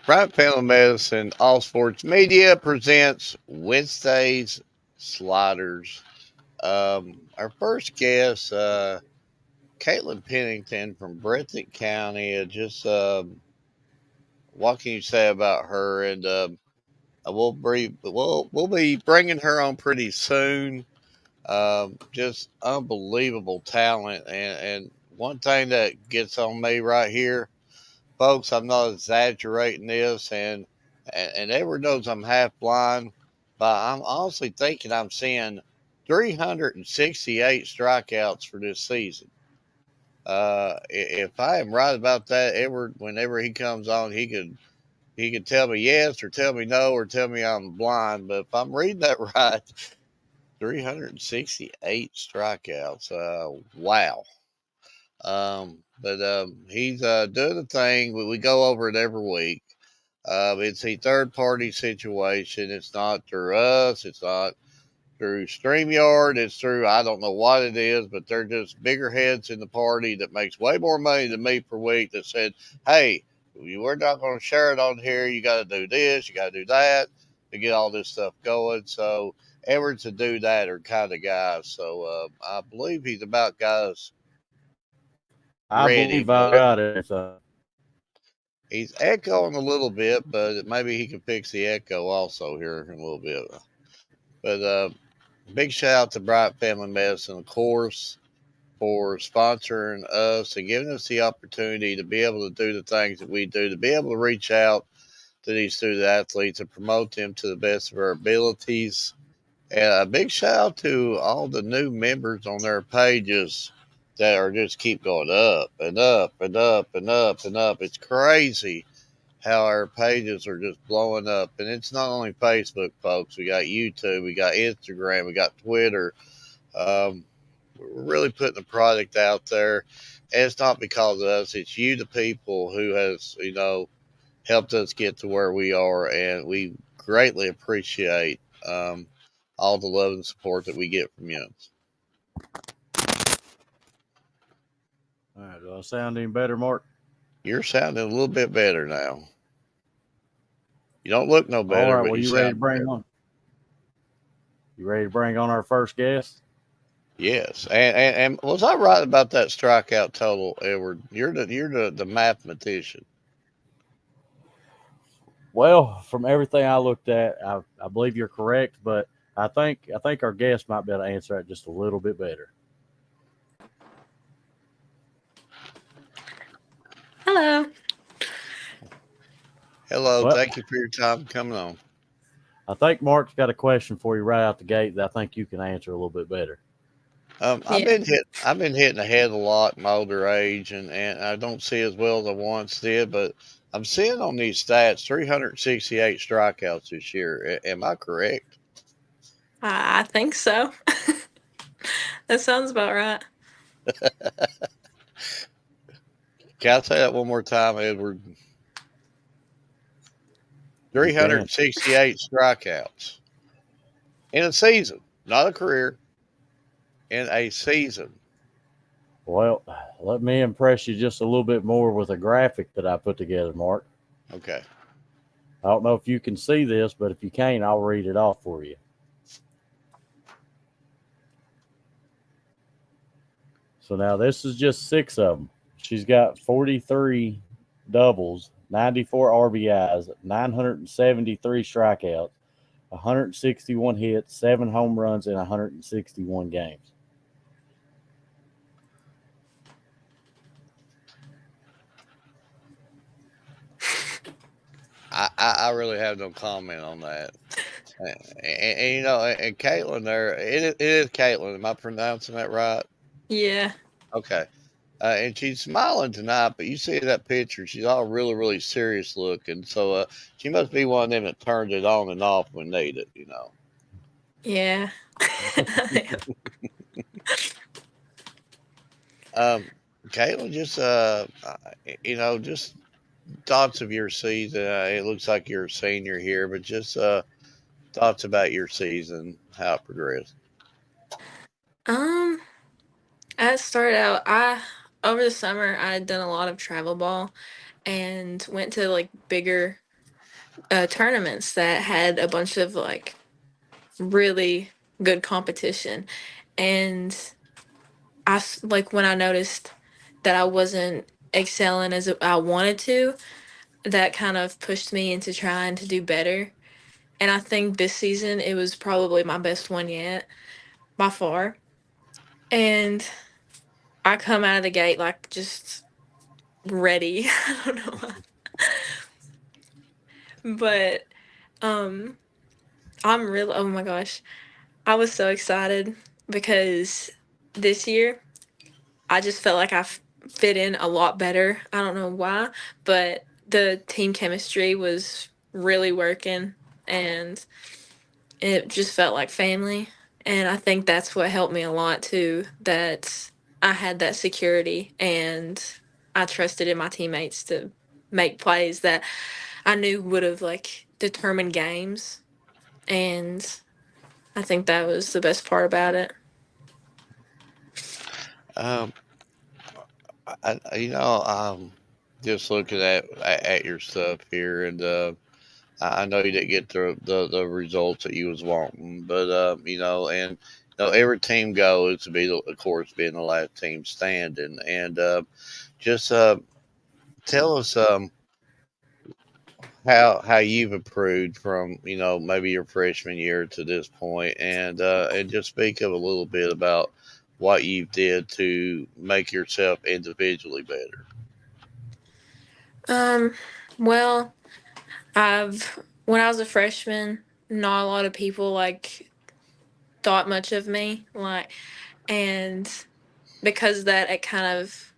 Bryant Family Medicine All Sports Media presents Wednesday's Sliders. Our first guest, Caitlin Pennington from Breathitt County. What can you say about her? And we'll be bringing her on pretty soon. Just unbelievable talent, and one thing that gets on me right here, folks, I'm not exaggerating this, and everyone knows I'm half blind, but I'm honestly thinking I'm seeing 368 strikeouts for this season. If I am right about that, Edward, whenever he comes on, he could tell me yes or tell me no or tell me I'm blind. But if I'm reading that right, 368 strikeouts. Wow. But he's doing the thing. We go over it every week. It's a third party situation. It's not through us. It's not through StreamYard. It's through, I don't know what it is, but they're just bigger heads in the party that makes way more money than me per week that said, hey, we're not going to share it on here. You got to do this. You got to do that to get all this stuff going. So Edward's a do that or kind of guy. So I believe he's about guys I ready. believe I But got it. So. he's echoing a little bit, but maybe he can fix the echo also here in a little bit. But big shout out to Bright Family Medicine, of course, for sponsoring us and giving us the opportunity to be able to do the things that we do, to be able to reach out to these student athletes and promote them to the best of our abilities. And a big shout out to all the new members on their pages that are just keep going up and up and up and up and up. It's crazy how our pages are just blowing up. And it's not only Facebook, folks. We got YouTube, we got Instagram, we got Twitter. Um, we're really putting the product out there. And it's not because of us. It's you, the people, who has, helped us get to where we are. And we greatly appreciate all the love and support that we get from you. All right, do I sound any better, Mark? You're sounding a little bit better now. You don't look no All better, right, but well, you you ready to sound bring better. on? You ready to bring on our first guest? Yes, and was I right about that strikeout total, Edward? You're the mathematician. Well, from everything I looked at, I believe you're correct, but I think our guest might be able to answer that just a little bit better. Hello. Hello, Well, thank you for your time coming on. I think Mark's got a question for you right out the gate that I think you can answer a little bit better. I've Yeah. been hitting the head a lot in my older age, and I don't see as well as I once did, but I'm seeing on these stats 368 strikeouts this year. Am I correct? I think so. That sounds about right. Can I say that one more time, Edward? You can. 368 strikeouts in a season, not a career, in a season. Well, let me impress you just a little bit more with a graphic that I put together, Mark. Okay. I don't know if you can see this, but if you can't, I'll read it off for you. So now this is just six of them. She's got 43 doubles, 94 RBIs, 973 strikeouts, 161 hits, 7 home runs in 161 games. I really have no comment on that. And Caitlin there, it is Caitlin. Am I pronouncing that right? Yeah. Okay. And she's smiling tonight, but you see that picture, she's all really, really serious looking. So she must be one of them that turns it on and off when needed. Yeah. Um, Caitlin, just thoughts of your season. It looks like you're a senior here, but just thoughts about your season, how it progressed. um, I started out I over the summer I had done a lot of travel ball and went to like bigger tournaments that had a bunch of like really good competition, and like when I noticed that I wasn't excelling as I wanted to, that kind of pushed me into trying to do better. And I think this season it was probably my best one yet, by far. And I come out of the gate like just ready. I don't know why. But um I'm really, oh my gosh. I was so excited because this year I just felt like fit in a lot better. I don't know why, but the team chemistry was really working, and it just felt like family. And I think that's what helped me a lot too, that I had that security and I trusted in my teammates to make plays that I knew would have like determined games. And I think that was the best part about it. Um, just looking at your stuff here, and I know you didn't get the results that you was wanting, but and every team goal is to be, of course, being the last team standing, and just tell us how you've improved from maybe your freshman year to this point, and just speak of a little bit about what you did to make yourself individually better. Um, well, when I was a freshman, not a lot of people like thought much of me, like, and because of that, it kind of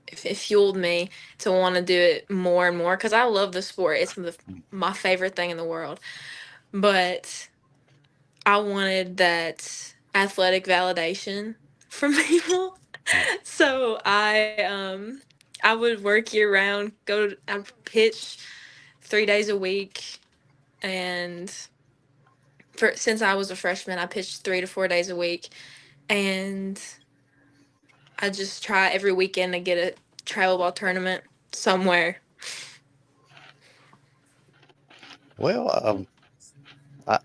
it fueled me to want to do it more and more because I love the sport. It's my favorite thing in the world. But I wanted that athletic validation from people. So I would work year round, I'd pitch 3 days a week, and since I was a freshman, I pitched 3 to 4 days a week, and I just try every weekend to get a travel ball tournament somewhere. Well, I,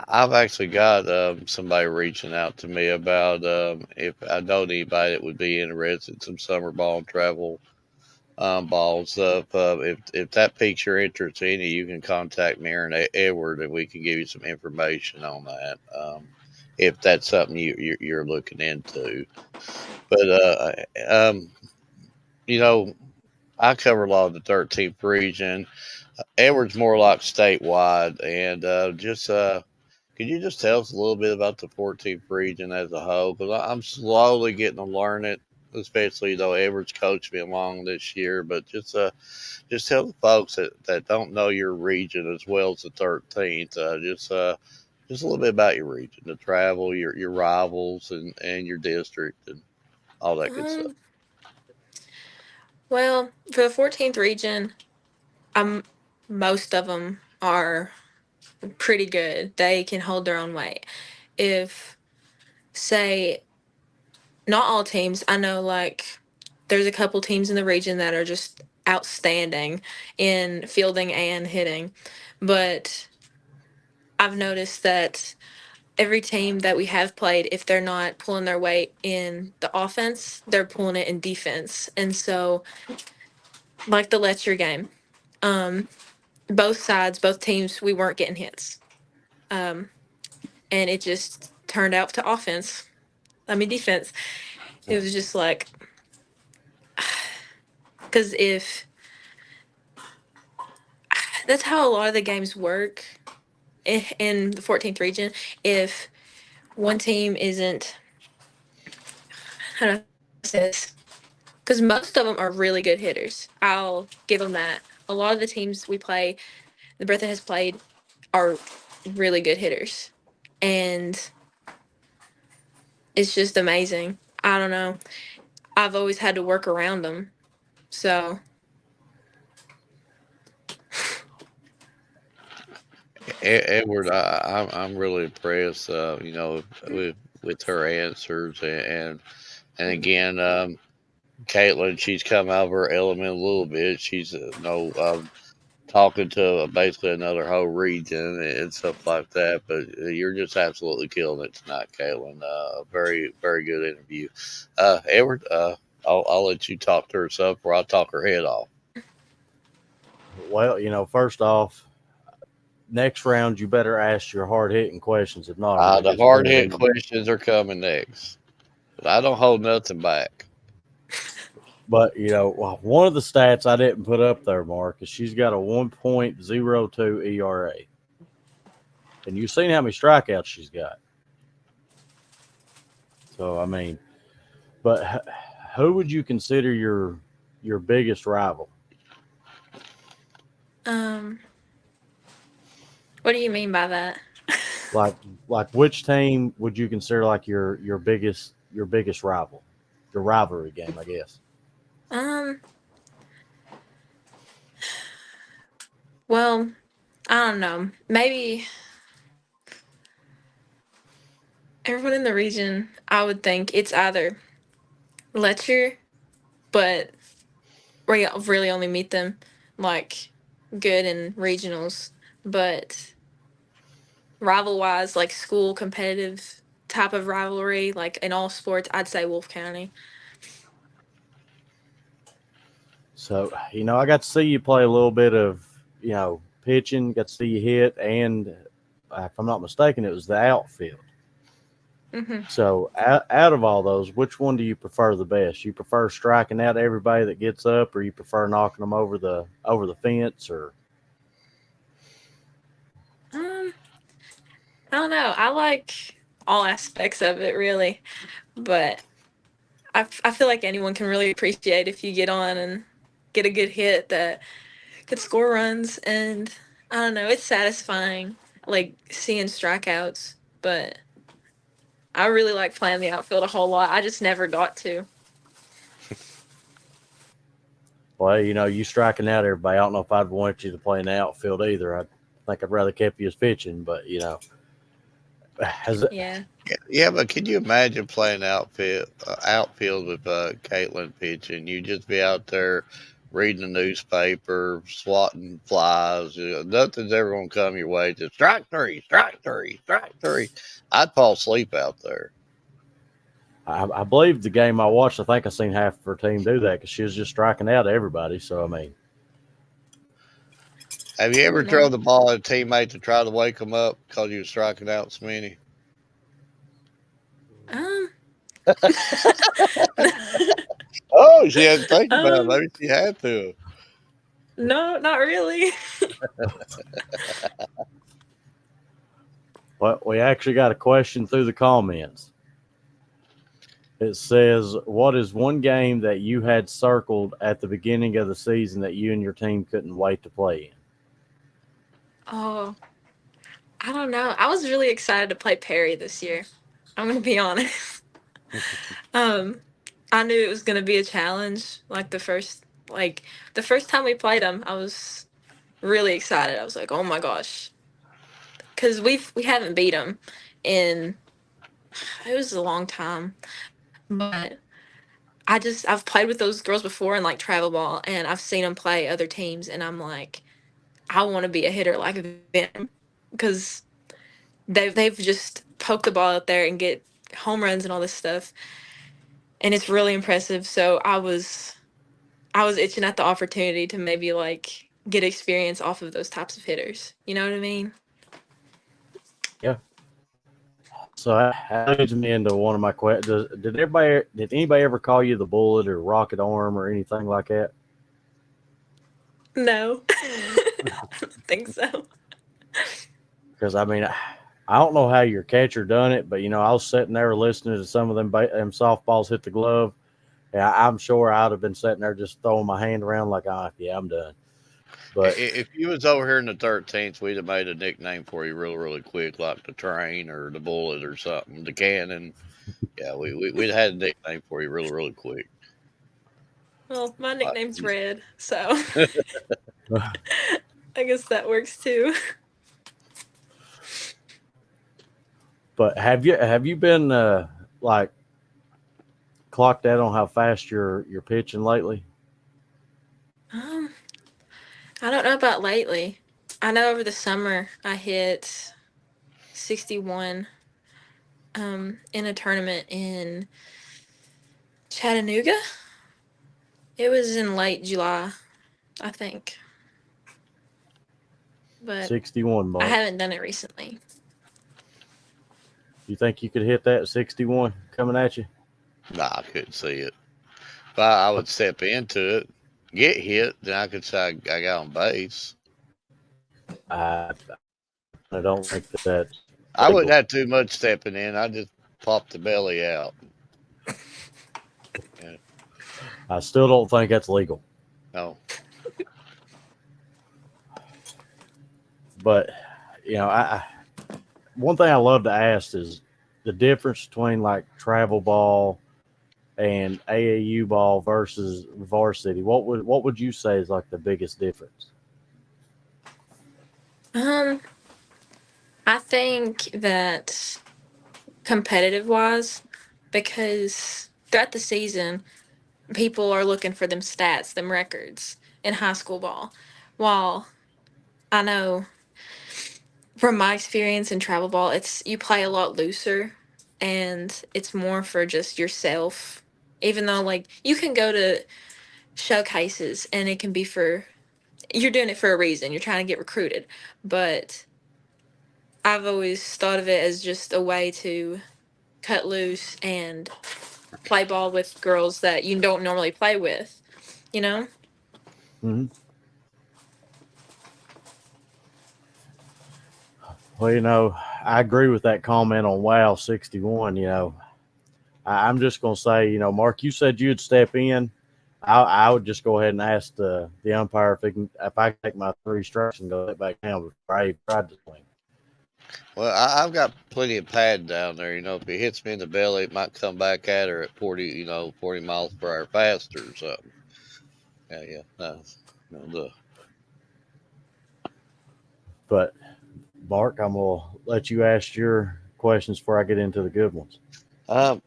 I've actually got somebody reaching out to me about if I know anybody that would be interested in some summer ball and travel balls. If that piques your interest in it, you can contact me and Edward, and we can give you some information on that. If that's something you're looking into, but you know, I cover a lot of the 13th region. Edward's more like statewide, and just could you just tell us a little bit about the 14th region as a whole? Because I'm slowly getting to learn it, especially though Edward's coached me along this year. But just tell the folks that don't know your region as well as the 13th, just a little bit about your region, the travel, your rivals, and your district, and all that good stuff. Um, well, for the 14th region, um, most of them are pretty good. They can hold their own weight. If, say, not all teams, I know like there's a couple teams in the region that are just outstanding in fielding and hitting, but I've noticed that every team that we have played, if they're not pulling their weight in the offense, they're pulling it in defense. And so, like the Letcher game, um, both sides, both teams, we weren't getting hits. Um, and it just turned out to offense. I mean, defense. It was just like, because if that's how a lot of the games work in the 14th region, if one team isn't, how do I say this? Because most of them are really good hitters. I'll give them that. A lot of the teams we play, the Bertha has played, are really good hitters. And it's just amazing. I don't know. I've always had to work around them. So, Edward, I'm really impressed. With her answers, and again, Caitlin, she's come out of her element a little bit. She's talking to basically another whole region and stuff like that. But you're just absolutely killing it tonight, Caitlin. Very, very good interview. Edward, I'll let you talk to her some before I talk her head off. Well, first off, next round you better ask your hard hitting questions. If not, I'm gonna The get hard scared hit easy. questions are coming next. But I don't hold nothing back. But one of the stats I didn't put up there, Mark, is she's got a 1.02 ERA, and you've seen how many strikeouts she's got. So I mean, but who would you consider your biggest rival? What do you mean by that? Like which team would you consider like your biggest rival, your rivalry game, I guess? Um, well, I don't know. Maybe everyone in the region, I would think it's either Letcher, but we really only meet them like good in regionals. But rival wise, like school competitive type of rivalry, like in all sports, I'd say Wolf County. So I got to see you play a little bit of pitching, got to see you hit, and if I'm not mistaken, it was the outfield. Hmm. So out of all those, which one do you prefer the best? You prefer striking out everybody that gets up, or you prefer knocking them over the fence, or? Um, I don't know. I like all aspects of it really, but I feel like anyone can really appreciate if you get on and get a good hit that could score runs, and I don't know, it's satisfying like seeing strikeouts, but I really like playing the outfield a whole lot. I just never got to. Well, you striking out everybody. I don't know if I'd want you to play in the outfield either. I think I'd rather kept you as pitching, but has it, Yeah. Yeah, but can you imagine playing outfield with Caitlin pitching? You just be out there reading the newspaper, swatting flies. Nothing's ever going to come your way. Just strike three, strike three, strike three. I'd fall asleep out there. I believe the game I watched, I think I seen half of her team do that because she was just striking out everybody. So I mean, Have you I ever don't know. thrown the ball at a teammate to try to wake them up because you were striking out so many? Um, Oh, she had to think about it. um, Maybe she had to. no, not really. well, we actually got a question through the comments. It says, "What is one game that you had circled at the beginning of the season that you and your team couldn't wait to play in?" Oh, I don't know. I was really excited to play Perry this year. I'm gonna be honest. Um, I knew it was gonna be a challenge. Like the first time we played them, I was really excited. I was like, oh my gosh, because we haven't beat them in it was a long time, but I've played with those girls before in like travel ball, and I've seen them play other teams, and I'm like, I want to be a hitter like them because they've just poked the ball out there and get home runs and all this stuff, and it's really impressive. So I was itching at the opportunity to maybe like get experience off of those types of hitters. You know what I mean? Yeah. So that leads me into one of my questions. Did anybody ever call you the Bullet or Rocket Arm or anything like that? No, I don't think so. Because I mean, I don't know how your catcher done it, but I was sitting there listening to some of them softballs hit the glove. Yeah, I'm sure I'd have been sitting there just throwing my hand around like, yeah, I'm done. But If you was over here in the 13th, we'd have made a nickname for you real, really quick, like the Train or the Bullet or something, the Cannon. Yeah, we'd had a nickname for you really, really quick. Well, my Like, nickname's Red, so I guess that works too. have you been like clocked out on how fast you're pitching lately? Um, I don't know about lately. I know over the summer I hit 61 in a tournament in Chattanooga. It was in late July, I think. But 61, I Mark. haven't done it recently. You think you could hit that 61 coming at you? Nah, I couldn't see it. If I would step into it, get hit, then I could say I got on base. I don't think that's I wouldn't legal. have too much stepping in. I just pop the belly out. Yeah. I still don't think that's legal. No. But one thing I love to ask is the difference between like travel ball and AAU ball versus varsity. What would you say is like the biggest difference? Um, I think that competitive wise, because throughout the season, people are looking for them stats, them records in high school ball. While I know from my experience in travel ball, it's you play a lot looser and it's more for just yourself. Even though like you can go to showcases and it can be for you're doing it for a reason. You're trying to get recruited. But I've always thought of it as just a way to cut loose and play ball with girls that you don't normally play with, you know? Mm-hmm. Well, I agree with that comment on WoW 61. I'm just going to say, Mark, you said you'd step in. I would just go ahead and ask the umpire if I can take my 3 strikes and go back down before I even tried to swing. Well, I've got plenty of pad down there. If it hits me in the belly, it might come back at her at 40, 40 miles per hour faster or something. Yeah, yeah. No. But Mark, I'm gonna let you ask your questions before I get into the good ones. Um,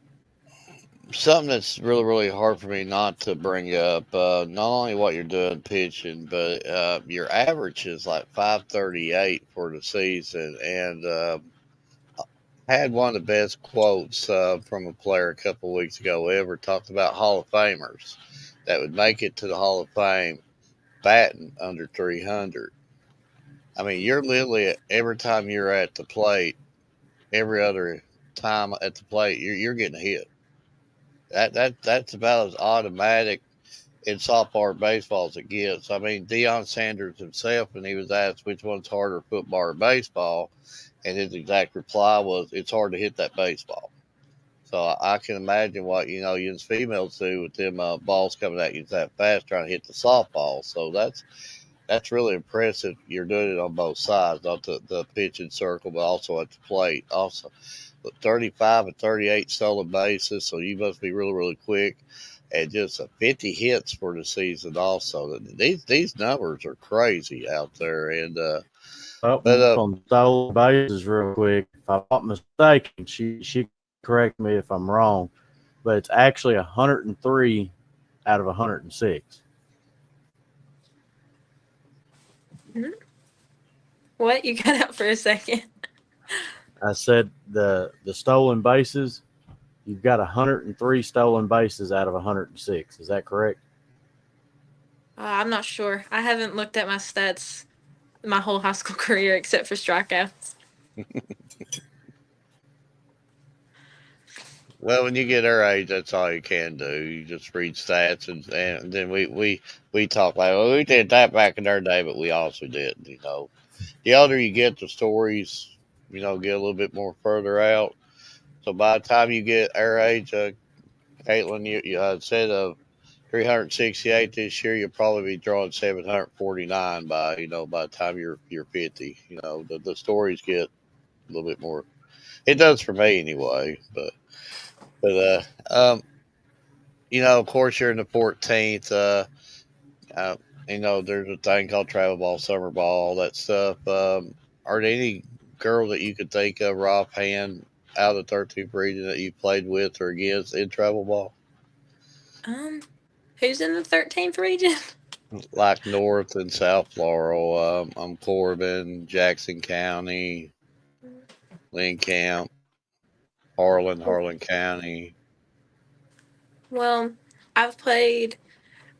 Something that's really, really hard for me not to bring up, not only what you're doing pitching, but your average is like 538 for the season. And I had one of the best quotes from a player a couple of weeks ago ever talked about Hall of Famers that would make it to the Hall of Fame batting under 300. I mean, you're literally every time you're at the plate, every other time at the plate, you're getting hit. That's about as automatic in softball or baseball as it gets. I mean, Deion Sanders himself, when he was asked which one's harder, football or baseball, and his exact reply was, "It's hard to hit that baseball." So I can imagine what you as females do with them balls coming at you that fast trying to hit the softball. So that's really impressive. You're doing it on both sides, not the pitching circle, but also at the plate. Also, 35 and 38 stolen bases, so you must be really, really quick. And just 50 hits for the season. Also, these numbers are crazy out there. And but On stolen bases, real quick, if I'm not mistaken, she correct me if I'm wrong, but it's actually 103 out of 106. Mhm. What? You cut out for a second. I said the stolen bases. You've got 103 stolen bases out of 106. Is that correct? I'm not sure. I haven't looked at my stats my whole high school career except for strikeouts. well, when you get our age, that's all you can do. You just read stats, and then we talk like, well, we did that back in our day, but we also didn't. The older you get, the stories get a little bit more further out. So by the time you get our age, Caitlin, you had said of 368 this year, you'll probably be drawing 749 by the time you're 50. The stories get a little bit more. It does for me anyway. But of course, you're in the 14th. Uh, there's a thing called travel ball, summer ball, all that stuff. Are there any girls that you could think of offhand out of the 13th region that you played with or against in travel ball? Um, who's in the 13th region? like North and South Laurel. I'm Corbin, Jackson County, Lincoln, Harlan County. Well, I've played.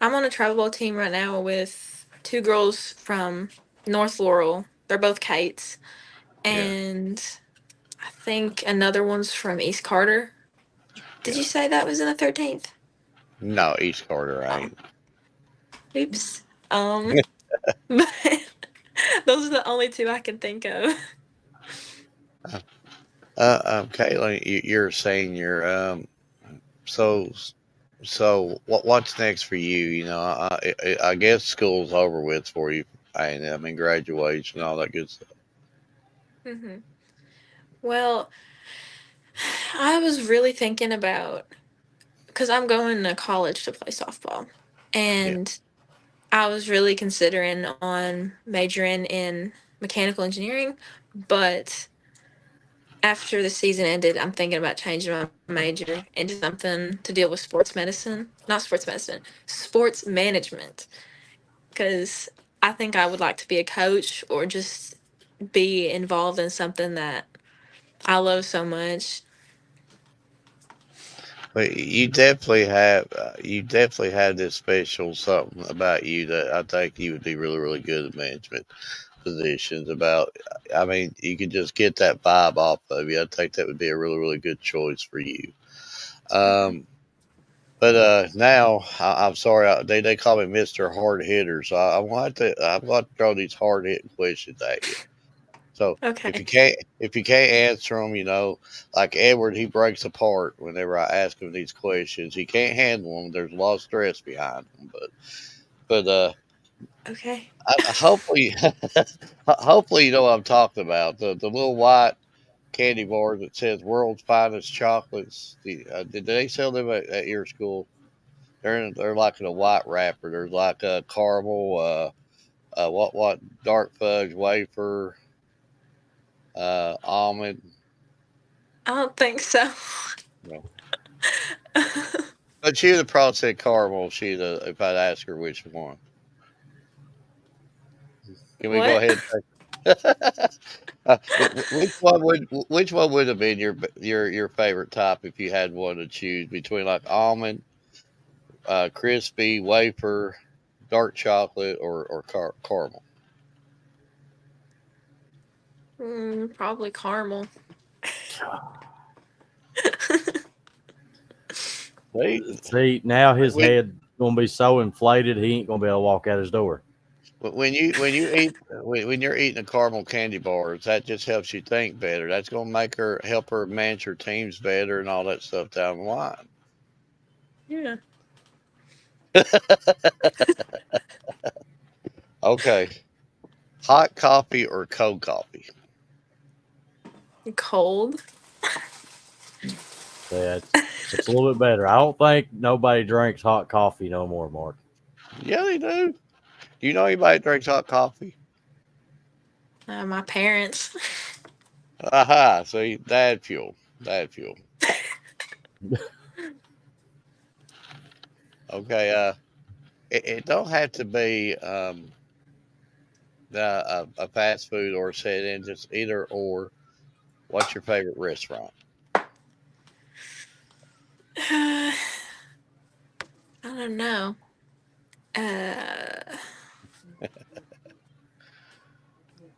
I'm on a travel ball team right now with two girls from North Laurel. They're both kites, Yeah, and I think another one's from East Carter. Did you yeah. say that was in the 13th? No, East Carter Oh, ain't. oops. But those are the only two I can think of. Caitlin, you're a senior. So, what's next for you? I guess school's over with for you, and I mean graduation and all that good stuff. hmm Well, I was really thinking about because I'm going to college to play softball, Yeah. and I was really considering on majoring in mechanical engineering, but after the season ended, I'm thinking about changing my major into something to deal with sports medicine. Not sports medicine, sports management. Because I think I would like to be a coach or just be involved in something that I love so much. But you definitely have this special something about you that I think you would be really, really good at management positions. I mean, you could just get that vibe off of you. I think that would be a really, really good choice for you. hmm Um, but now I'm sorry, they call me Mister Hard Hitter, so I'm going to throw these hard hitting questions at you. So Okay. if you can't answer them, like Edward, he breaks apart whenever I ask him these questions. He can't handle them. There's a lot of stress behind them, but Okay. hopefully, hopefully you know what I'm talking about. The little white candy bar that says "World's Finest Chocolates." Did they sell them at your school? They're like in a white wrapper. There's like a caramel, what dark fudge wafer, almond. I don't think so. You know. But she would have probably said caramel. If I'd ask her which one. Can we go What? ahead? Which one would have been your favorite type if you had one to choose between like almond, crispy wafer, dark chocolate, or caramel? Probably caramel. See, See, now his when head gonna be so inflated he ain't gonna be able to walk out his door. when you're eating a caramel candy bars, that just helps you think better. That's gonna make her help her manage her teams better and all that stuff down the line. Yeah. Okay, hot coffee or cold coffee? Cold. So yeah, it's a little bit better. I don't think nobody drinks hot coffee no more, Mark. Yeah, they do. Do you know anybody that drinks hot coffee? My parents. Aha, see, dad fuel. Dad fuel. Okay, it don't have to be a fast food or set in, just either or. What's your favorite restaurant? I don't know. Uh,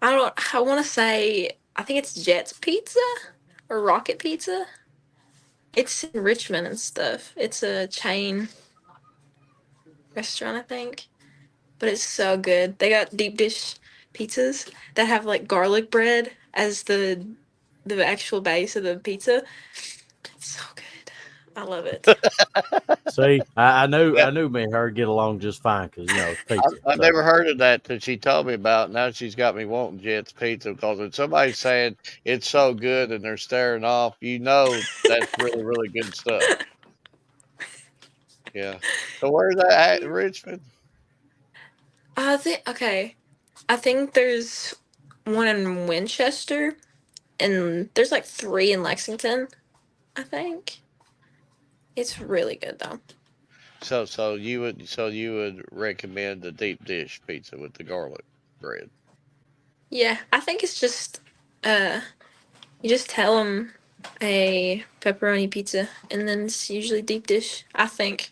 I don't. I want to say. I think it's Jet's Pizza or Rocket Pizza. It's in Richmond and stuff. It's a chain restaurant, I think, but it's so good. They got deep dish pizzas that have like garlic bread as the actual base of the pizza. It's so good. I love it. See, Yeah, I knew me and her get along just fine because it's pizza. I So never heard of that till she told me about it. Now she's got me wanting Jet's Pizza because when somebody's saying it's so good and they're staring off, that's really, really good stuff. Yeah. So where's that at in Richmond? I think okay. I think there's one in Winchester and there's like three in Lexington, I think. It's really good though. So you would recommend the deep dish pizza with the garlic bread? Yeah, I think it's just uh you just tell them a pepperoni pizza, and then it's usually deep dish. I think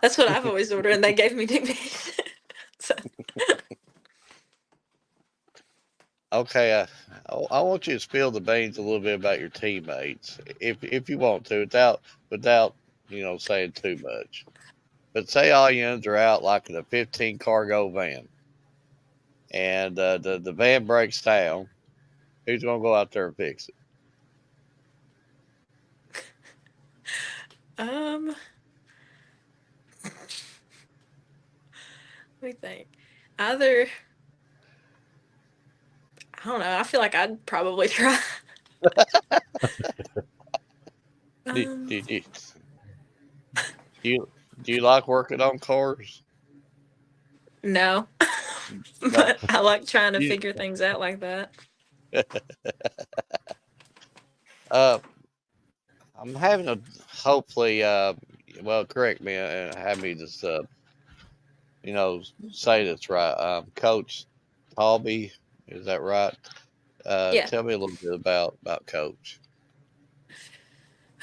that's what I've always ordered, and they gave me deep dish. So, Okay, I want you to spill the beans a little bit about your teammates, if you want to, without saying too much. But say all youns are out like in a 15 cargo van, and the van breaks down. Who's gonna go out there and fix it? um, let me think. Either I don't know. I feel like I'd probably try. Do, Um, do, do, do you do you like working on cars? no, No. but I like trying to You, figure things out like that. uh, I'm having a hopefully. Well, correct me and have me just you know say this right. Coach Talby, is that right? Yeah. Tell me a little bit about Coach.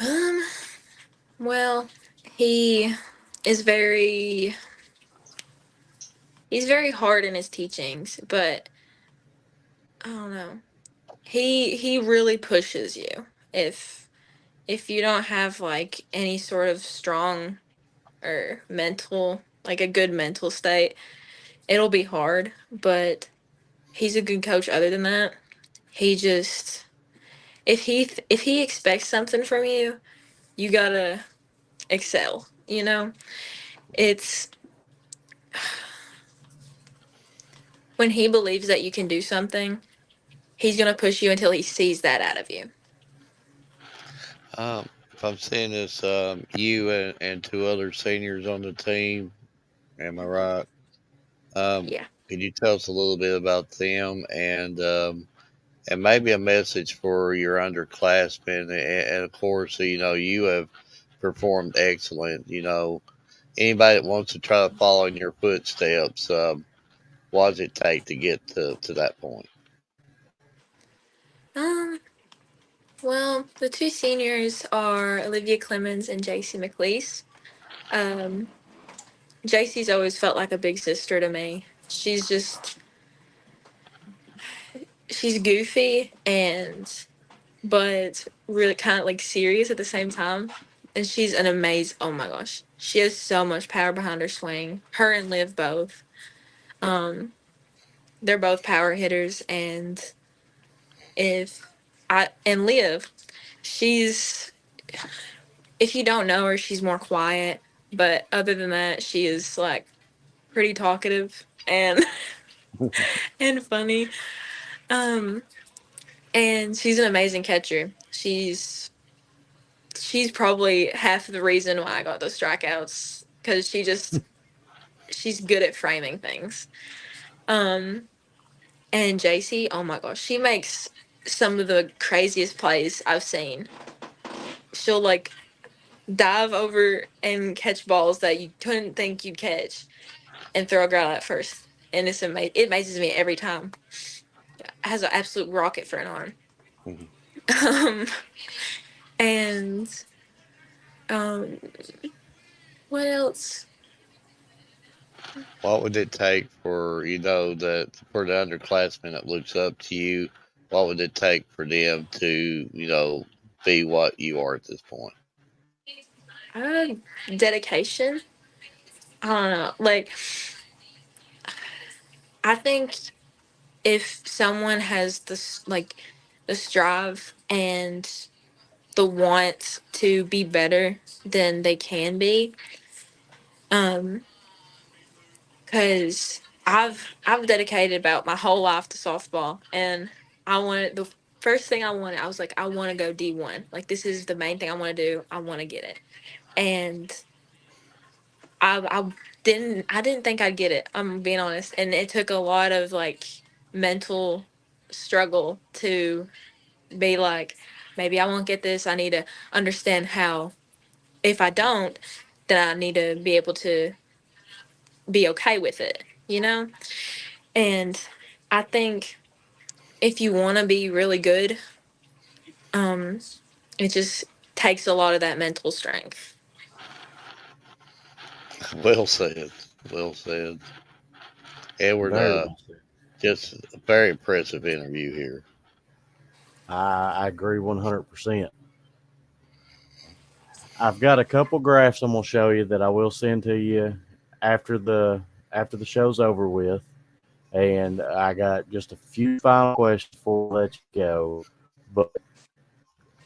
Um. Well, he is very he's very hard in his teachings, but I don't know. He really pushes you. If you don't have like any sort of strong or mental, like a good mental state, it'll be hard, but he's a good coach other than that. He just if he expects something from you, you got to excel, you know? It's when he believes that you can do something, he's going to push you until he sees that out of you. If I'm seeing this, you and two other seniors on the team, am I right? Um, Yeah. can you tell us a little bit about them and maybe a message for your underclassmen? And of course, you have performed excellent. Anybody that wants to try to follow in your footsteps, what does it take to get to that point? Um well, the two seniors are Olivia Clemens and JC McLeese. Um JC's always felt like a big sister to me. She's goofy and but really kind of like serious at the same time. And she's an amazing, oh my gosh. She has so much power behind her swing. Her and Liv both. Um, they're both power hitters, and if and Liv, she's if you don't know her, she's more quiet. But other than that, she is like pretty talkative and and funny. Um, and she's an amazing catcher. She's probably half the reason why I got those strikeouts because she's good at framing things. Um, and JC, oh my gosh, she makes some of the craziest plays I've seen. She'll like dive over and catch balls that you couldn't think you'd catch and throw a girl at first. And it's amazing. It amazes me every time. Has an absolute rocket for an arm. Um, and um, what else? What would it take for that for the underclassmen that looks up to you? What would it take for them to be what you are at this point? Uh, dedication. I don't know. Like, I think if someone has this, like, the strive and the want to be better than they can be, um, because I've dedicated about my whole life to softball, and I wanted the first thing I wanted. I was like, I want to go D1. Like, this is the main thing I want to do. I want to get it, and I didn't think I'd get it. I'm being honest, and it took a lot of like mental struggle to be like, maybe I won't get this. I need to understand how. If I don't, that I need to be able to be okay with it, you know? And I think if you want to be really good, um, it just takes a lot of that mental strength. Well said. Well said. Edward, Very well said. just a very impressive interview here. I agree 100%. I've got a couple graphs I'm gonna show you that I will send to you after the after the show's over with, and I got just a few final questions before I let you go. But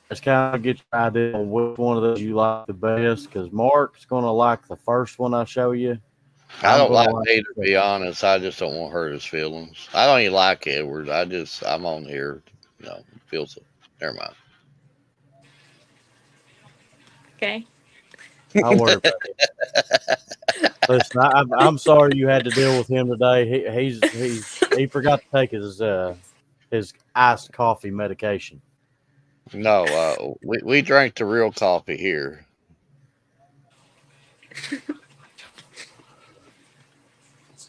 just kind of get your idea on which one of those you like the best, because Mark's gonna like the first one I show you. I I'm don't gonna like like Peter, the to be second. honest. I just don't want to hurt his feelings. I don't even like Edward. I'm on here. Feels it. Never mind. Okay. I'll worry about it. Listen, I'm sorry you had to deal with him today. He forgot to take his iced coffee medication. No, we drank the real coffee here.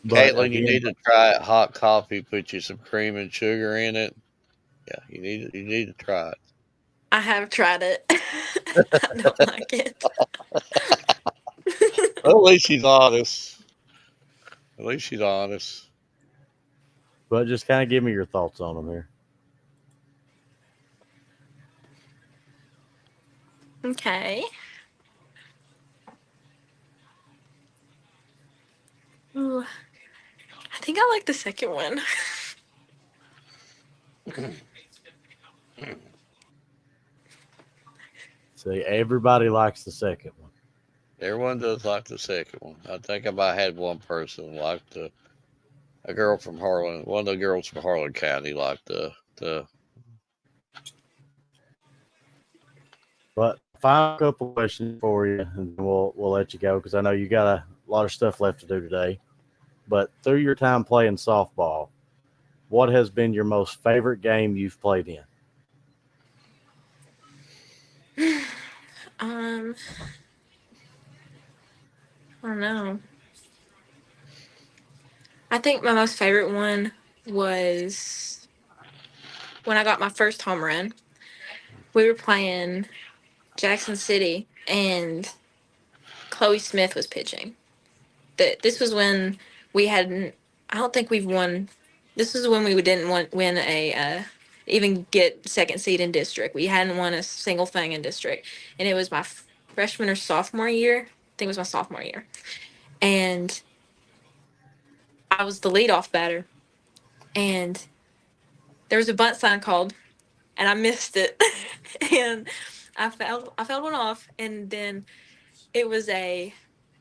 But Caitlin, you again, need to try it. Hot coffee. Put you some cream and sugar in it. Yeah, you need to try it. I have tried it. I don't like it. Well, at least she's honest. At least she's honest. but just kind of give me your thoughts on them here. Okay. Ooh, I think I like the second one. See, everybody likes the second one. Everyone does like the second one. I think I might had one person like a girl from Harlan. One of the girls from Harlan County liked the. But final couple questions for you, and then we'll let you go because I know you got a lot of stuff left to do today. But through your time playing softball, what has been your most favorite game you've played in? Um, I don't know. I think my most favorite one was when I got my first home run. We were playing Jackson City, and Chloe Smith was pitching. This was when we hadn't. I don't think we've won. This was when we didn't win a even get second seed in district. We hadn't won a single thing in district, and it was my freshman or sophomore year. I think it was my sophomore year, and I was the leadoff batter, and there was a bunt sign called, and I missed it, and I fouled one off, and then it was a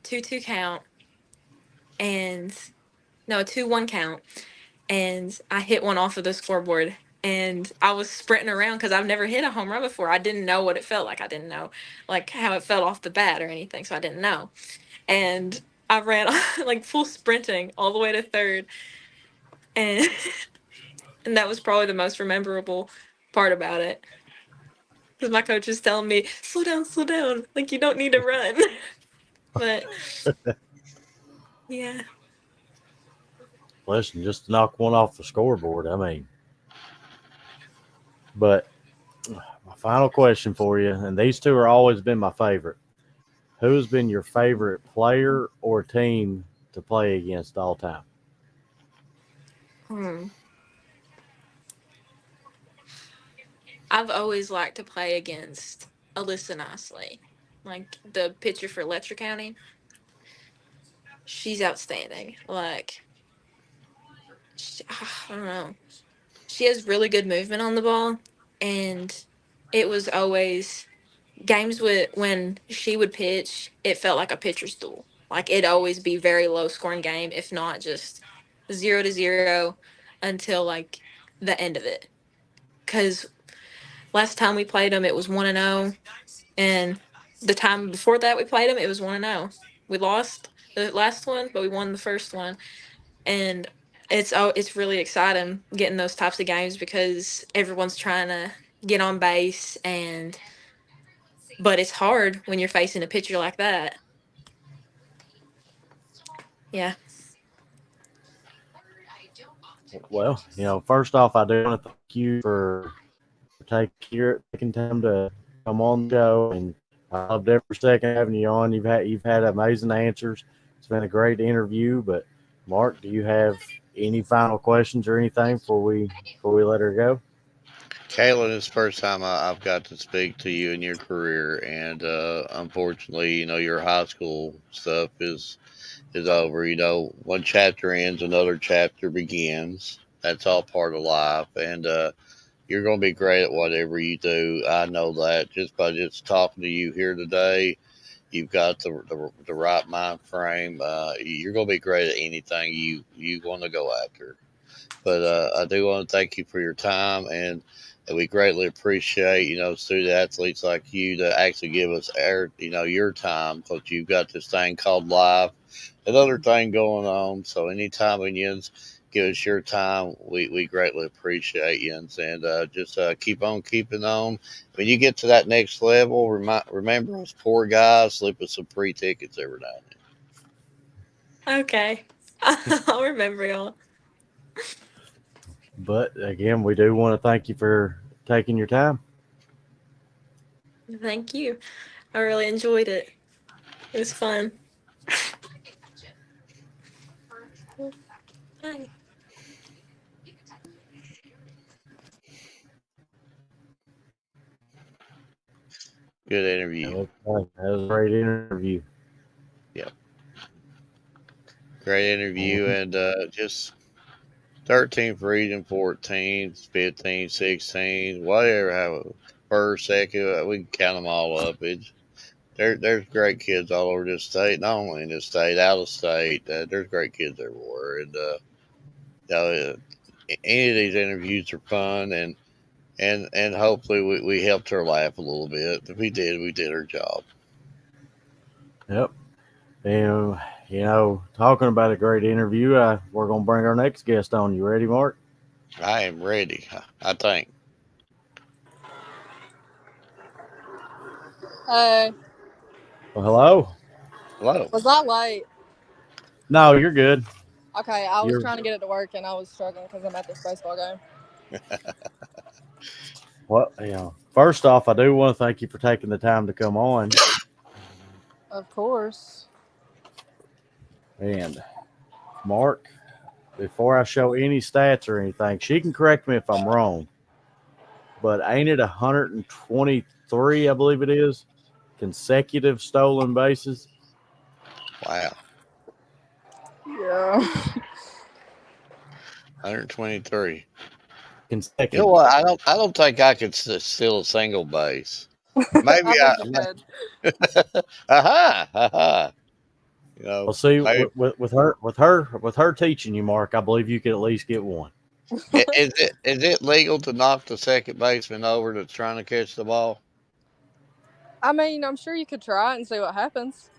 2-2 count, and no, a 2-1 count, and I hit one off of the scoreboard. And I was sprinting around because I've never hit a home run before. I didn't know what it felt like. I didn't know like how it felt off the bat or anything, so I didn't know. And I ran like full sprinting all the way to third, and and that was probably the most memorable part about it. Because my coach was telling me, slow down, like you don't need to run. But yeah. Listen, just to knock one off the scoreboard. I mean, but my final question for you, and these two are always been my favorite. Who's been your favorite player or team to play against all time? Hmm. I've always liked to play against Alyssa Nicely, like the pitcher for Letcher County. She's outstanding. Like, I don't know. She has really good movement on the ball, and it was always games with when she would pitch. It felt like a pitcher's duel. Like it'd always be very low scoring game, if not just 0-0 until like the end of it. Because last time we played them, it was 1-0, and the time before that we played them, it was 1-0. We lost the last one, but we won the first one, and it's really exciting getting those types of games because everyone's trying to get on base, and but it's hard when you're facing a pitcher like that. Yeah. Well, first off, I do want to thank you for taking time to come on the show, and I loved every second having you on. You've had amazing answers. It's been a great interview. But Mark, do you have any final questions or anything before we let her go? Kaylin, it's the first time I've got to speak to you in your career, and unfortunately, your high school stuff is over. One chapter ends, another chapter begins. That's all part of life, and you're going to be great at whatever you do. I know that just by just talking to you here today. You've got the right mind frame. You're going to be great at anything you want to go after. But I do want to thank you for your time, and we greatly appreciate student athletes like you to actually give us your time, because you've got this thing called life, another thing going on. So anytime when you give us your time, we greatly appreciate you, and just keep on keeping on. When you get to that next level, remember us poor guys slip us some free tickets every now and Okay. I'll remember y'all. But again, we do want to thank you for taking your time. Thank you. I really enjoyed it. It was fun. Bye. then. Good interview. Okay, that was a great interview. Yep. Great interview, Mhm. and just 13th region, 14th, 15th, 16th, whatever. Have a first, second. We can count them all up. There's great kids all over this state, not only in this state, out of state. There's great kids everywhere, and any of these interviews are fun, and hopefully we helped her laugh a little bit. If we did, we did our job. Yep. And talking about a great interview, we're gonna bring our next guest on. You ready, Mark? I am ready. I think. Hey, Well, hello. Hello. was I late? No, you're good. Okay, I was You're trying to get it to work and I was struggling because I'm at this baseball game. Well, first off, I do want to thank you for taking the time to come on. Of course. And Mark, before I show any stats or anything, she can correct me if I'm wrong, but ain't it 123, I believe it is, consecutive stolen bases? Wow. Yeah. 123. You know Consecutive. what? I don't think I could steal a single base. Maybe I I. think you could. Aha, aha. Well, see, Maybe with her teaching you, Mark, I believe you could at least get one. is it legal to knock the second baseman over that's trying to catch the ball? I mean, I'm sure you could try it and see what happens.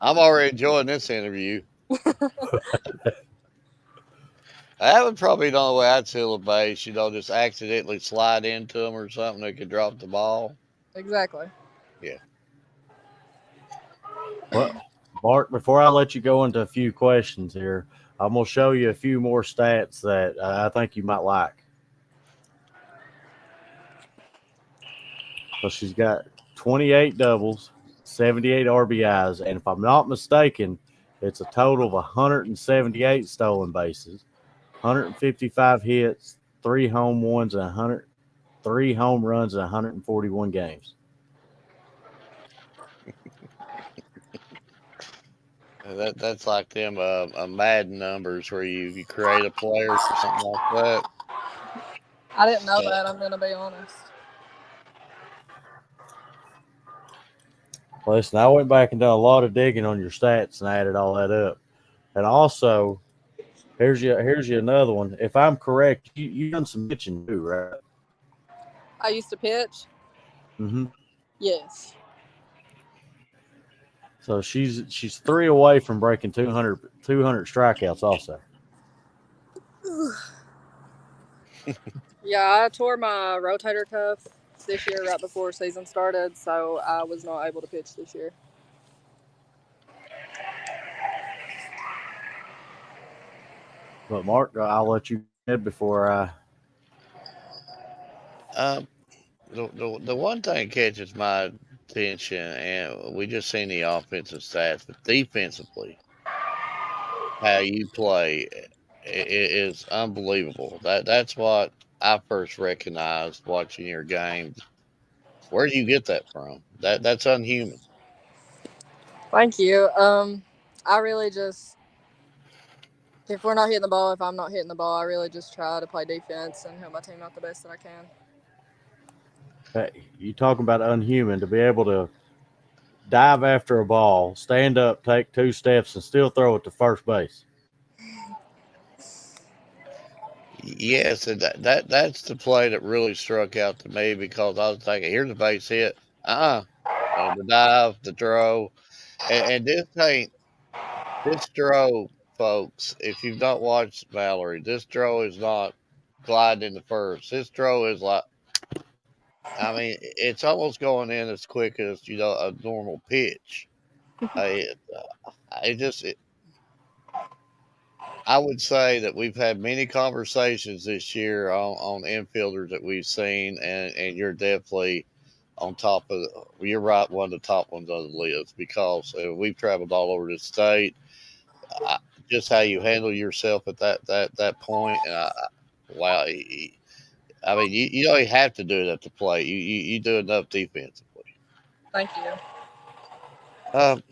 I'm already enjoying this interview. That would probably be the only way I'd steal a base. Just accidentally slide into them or something. They could drop the ball. Exactly. Yeah. Well, Mark, before I let you go into a few questions here, I'm gonna show you a few more stats that I think you might like. So she's got 28 doubles, 78 RBIs, and if I'm not mistaken, it's a total of 178 stolen bases, 155 hits, 3 home runs, and 103 home runs in 141 games. That's like them Madden numbers where you create a player or something like that. I didn't know Uh, that, I'm going to be honest. Listen, I went back and done a lot of digging on your stats and added all that up. And also, here's you another one. If I'm correct, you done some pitching too, right? I used to pitch. Mm-hmm. Yes. So she's 3 away from breaking 200 strikeouts also. Yeah, I tore my rotator cuff this year right before season started, so I was not able to pitch this year. But Mark, I'll let you go ahead before I. Um, the one thing catches my attention, and we just seen the offensive stats, but defensively, how you play is unbelievable. That's what I first recognized watching your games. Where do you get that from? That's unhuman. Thank you. I really just, if we're not hitting the ball, if I'm not hitting the ball, I really just try to play defense and help my team out the best that I can. You talking about unhuman to be able to dive after a ball, stand up, take 2 steps, and still throw it to first base. Yes, and that's the play that really struck out to me because I was thinking, here's a base hit. The dive, the throw, and this throw, folks. If you've not watched Valerie, this throw is not gliding into first. This throw is like, I mean, it's almost going in as quick as a normal pitch. I just I would say that we've had many conversations this year on infielders that we've seen, and you're definitely on top of. You're right, one of the top ones on the list because we've traveled all over the state. I, just how you handle yourself at that point, wow. I mean, you don't even have to do it at the plate. You do enough defensively. Thank you. Um,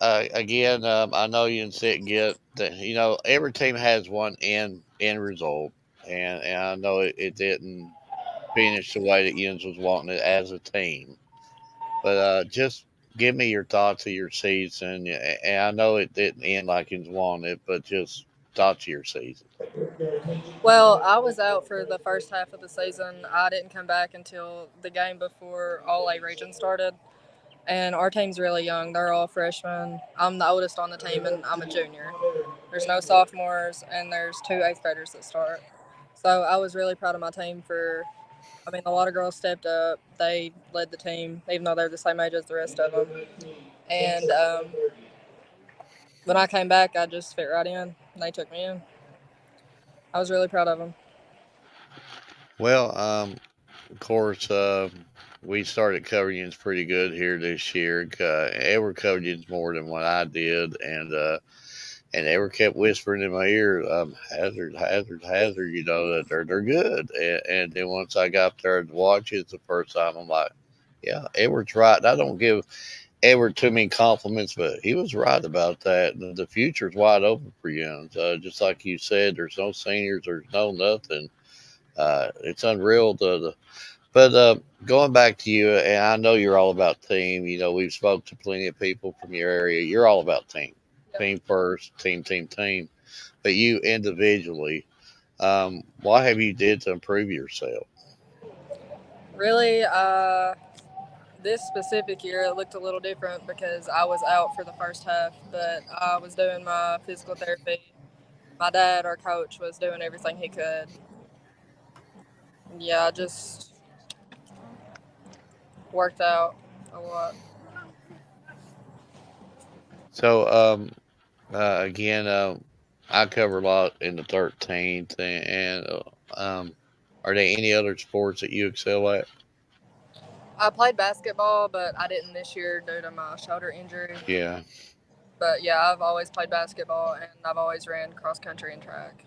Again, I know you didn't sit and get that. Every team has one end result, and I know it didn't finish the way that Yens was wanting it as a team. But just give me your thoughts of your season. And I know it didn't end like Yens wanted, but just thoughts of your season. Well, I was out for the first half of the season. I didn't come back until the game before all A region started. And our team's really young. They're all freshmen. I'm the oldest on the team, and I'm a junior. There's no sophomores, and there's two eighth graders that start. So I was really proud of my team for. I mean, a lot of girls stepped up. They led the team, even though they're the same age as the rest of them. And when I came back, I just fit right in. And they took me in. I was really proud of them. Well, of course, we started covering Yens pretty good here this year. Edward covered Yens more than what I did, and they were kept whispering in my ear, Hazard, Hazard, Hazard, that they're good. And then once I got there to watch it the first time, I'm like, yeah, Edward's right. And I don't give Edward too many compliments, but he was right about that. And the future's wide open for Young's. Just like you said, there's no seniors, there's no nothing. It's unreal but going back to you, and I know you're all about team. We've spoke to plenty of people from your area. You're all about team, team first, team. But you individually, what have you did to improve yourself? Really, this specific year it looked a little different because I was out for the first half, but I was doing my physical therapy. My dad, our coach, was doing everything he could. Yeah, I just worked out a lot. So, again, I cover a lot in the 13th, and are there any other sports that you excel at? I played basketball, but I didn't this year due to my shoulder injury. Yeah. But yeah, I've always played basketball and I've always ran cross country and track.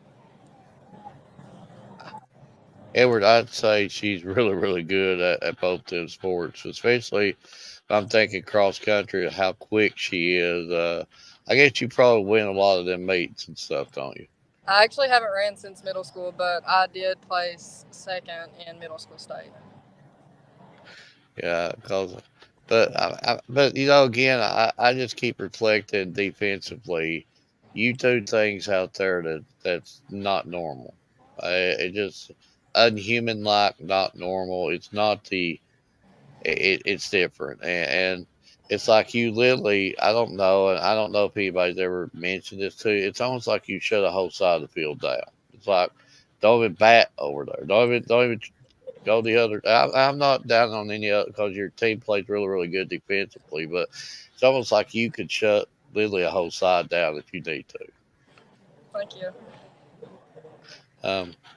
Edward, I'd say she's really good at both those sports, especially if I'm thinking cross country, how quick she is. I guess you probably win a lot of them meets and stuff, don't you? I actually haven't ran since middle school, but I did place second in middle school state. Yeah, because, but again, I just keep reflecting defensively. You do things out there that's not normal. It just unhuman like, not normal. It's not it's different, and it's like you literally. I don't know, and I don't know if anybody's ever mentioned this to you. It's almost like you shut a whole side of the field down. It's like don't even bat over there. Don't even go the other. I'm not down on any other because your team plays really good defensively, but it's almost like you could shut literally a whole side down if you need to. Thank you.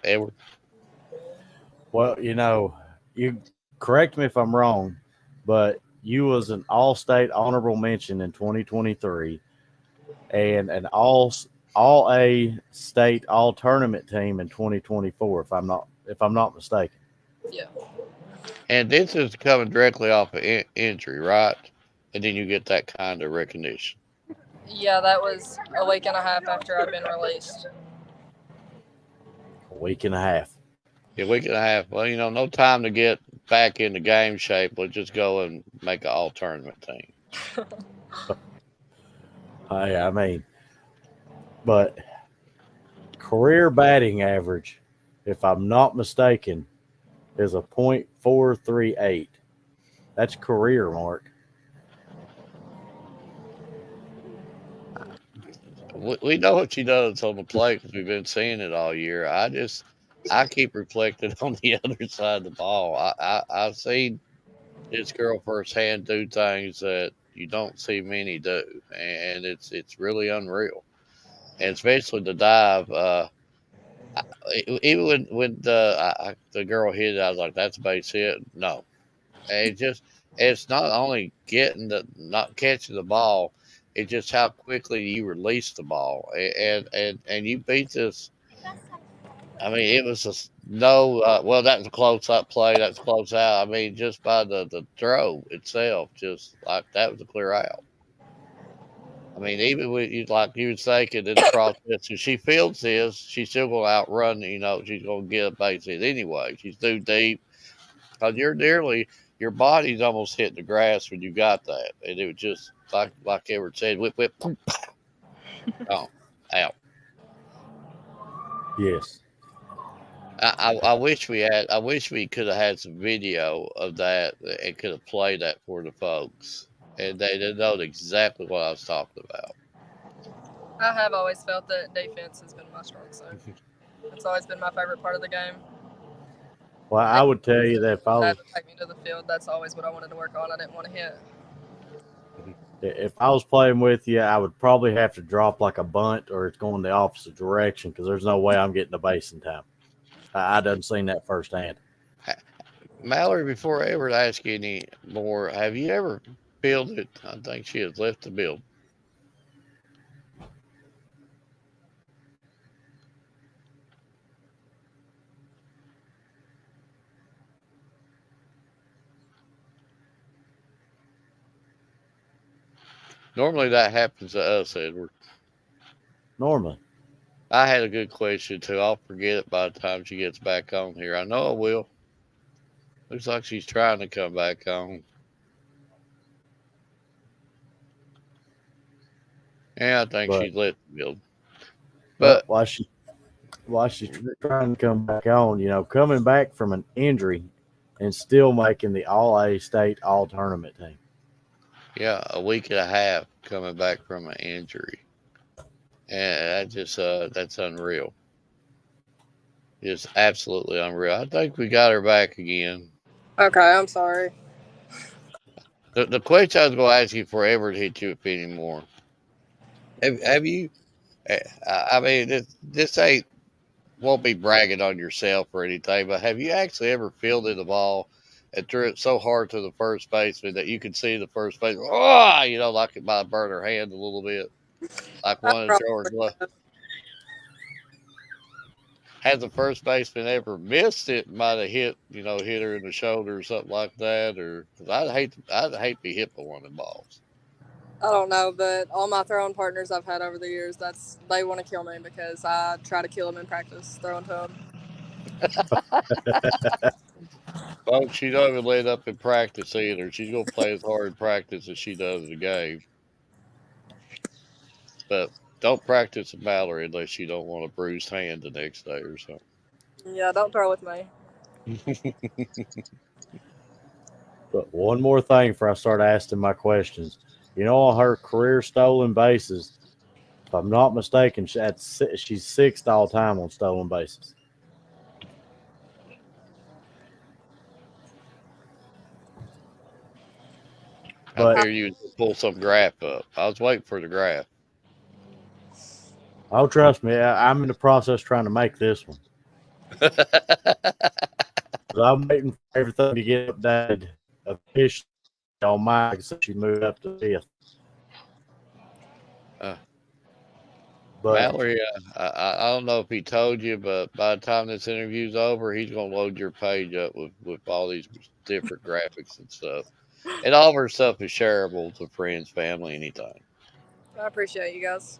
Edward. Well, you correct me if I'm wrong, but you was an All-State honorable mention in 2023 and an All A state All Tournament team in 2024. If I'm not mistaken. Yeah. And this is coming directly off of injury, right? And then you get that kind of recognition. Yeah, that was a week and a half after I'd been released. A week and a half. Yeah, week and a half. Well, no time to get back into game shape. Let's just go and make an all tournament team. I mean, but career batting average, if I'm not mistaken, is a .438. That's career, Mark. We know what she does on the plate because we've been seeing it all year. I keep reflecting on the other side of the ball. I've seen this girl firsthand do things that you don't see many do, and it's really unreal. And especially the dive. Even when the girl hit it, I was like, "That's a base hit." No, and it's not only getting the not catching the ball, it's just how quickly you release the ball, and you beat this. I mean, it was no. Well, that was a close up play. That's close out. I mean, just by the throw itself, just like that was a clear out. I mean, even with you like you was thinking in the process, if she fields this, she's still going to outrun. She's going to get a base hit anyway. She's too deep. Cause your body's almost hitting the grass when you got that, and it was just like Edward said, whip, whip, boom, gone, out. Yes. I wish I wish we could have had some video of that and could have played that for the folks, and they know exactly what I was talking about. I have always felt that defense has been my strong suit. It's always been my favorite part of the game. Well, I would tell you that Had to take me to the field. That's always what I wanted to work on. I didn't want to hit. if I was playing with you, I would probably have to drop like a bunt or it's going the opposite direction because there's no way I'm getting the base in time. I done seen that firsthand. Mallory, before I ever ask you any more, have you ever fielded? I think she has left the build. Normally that happens to us, Edward. Normally. I had a good question too. I'll forget it by the time she gets back on here. I know I will. Looks like she's trying to come back on. Yeah, I think she's let the build. But while she's trying to come back on, coming back from an injury and still making the All A state All Tournament team. Yeah, a week and a half coming back from an injury, and that's unreal. It's absolutely unreal. I think we got her back again. Okay, I'm sorry. The question I was going to ask you before I ever hit you up anymore. Have you? I mean, this ain't won't be bragging on yourself or anything, but have you actually ever fielded the ball and threw it so hard to the first baseman that you could see the first baseman, like it might burn her hand a little bit, like one of George? Has the first baseman ever missed it? Might have hit her in the shoulder or something like that, or because I'd hate to be hit by one of the balls. I don't know, but all my throwing partners I've had over the years, they want to kill me because I try to kill them in practice throwing to them. Folks, she don't even let up in practice either. She's gonna play as hard in practice as she does in the game. But don't practice with Mallory unless you don't want a bruised hand the next day or something. Yeah, don't throw with me. But one more thing before I start asking my questions. On her career stolen bases, if I'm not mistaken, she's sixth all time on stolen bases. I figured you would pull some graph up. I was waiting for the graph. Oh, trust me, I'm in the process trying to make this one. So I'm waiting for everything to get updated officially on Mike since you moved up to fifth. Uh, But Mallory, I don't know if he told you, but by the time this interview's over, he's gonna load your page up with all these different graphics and stuff. And all of our stuff is shareable to friends, family, anytime. I appreciate you guys.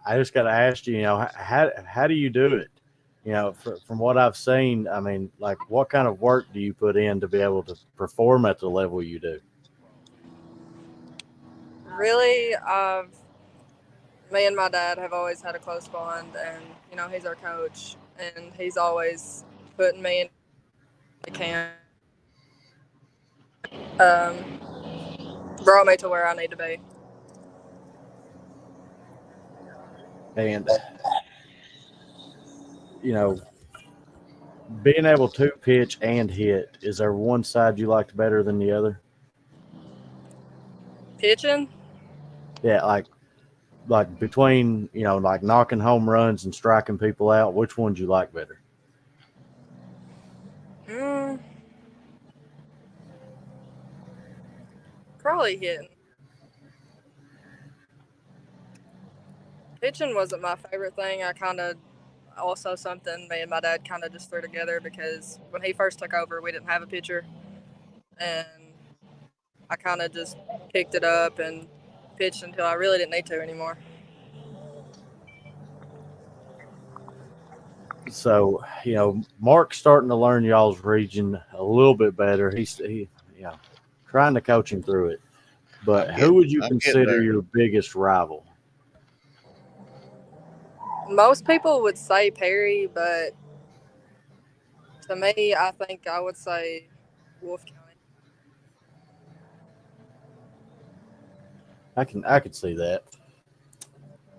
I just got to ask you, how do you do it? From what I've seen, I mean, like, what kind of work do you put in to be able to perform at the level you do? Really, me and my dad have always had a close bond, and he's our coach, and he's always putting me in the camp, brought me to where I need to be. And you know, being able to pitch and hit, is there one side you liked better than the other? Pitching, Yeah, like between like knocking home runs and striking people out, which ones you like better? mm, probably hitting. Pitching wasn't my favorite thing. I kind of also something me and my dad kind of just threw together because when he first took over, we didn't have a pitcher, and I kind of just picked it up and pitched until I really didn't need to anymore. So Mark's starting to learn y'all's region a little bit better. He trying to coach him through it. But who would you I'm getting consider there. your biggest rival? Most people would say Perry, but to me, I think I would say Wolf County. I could see that.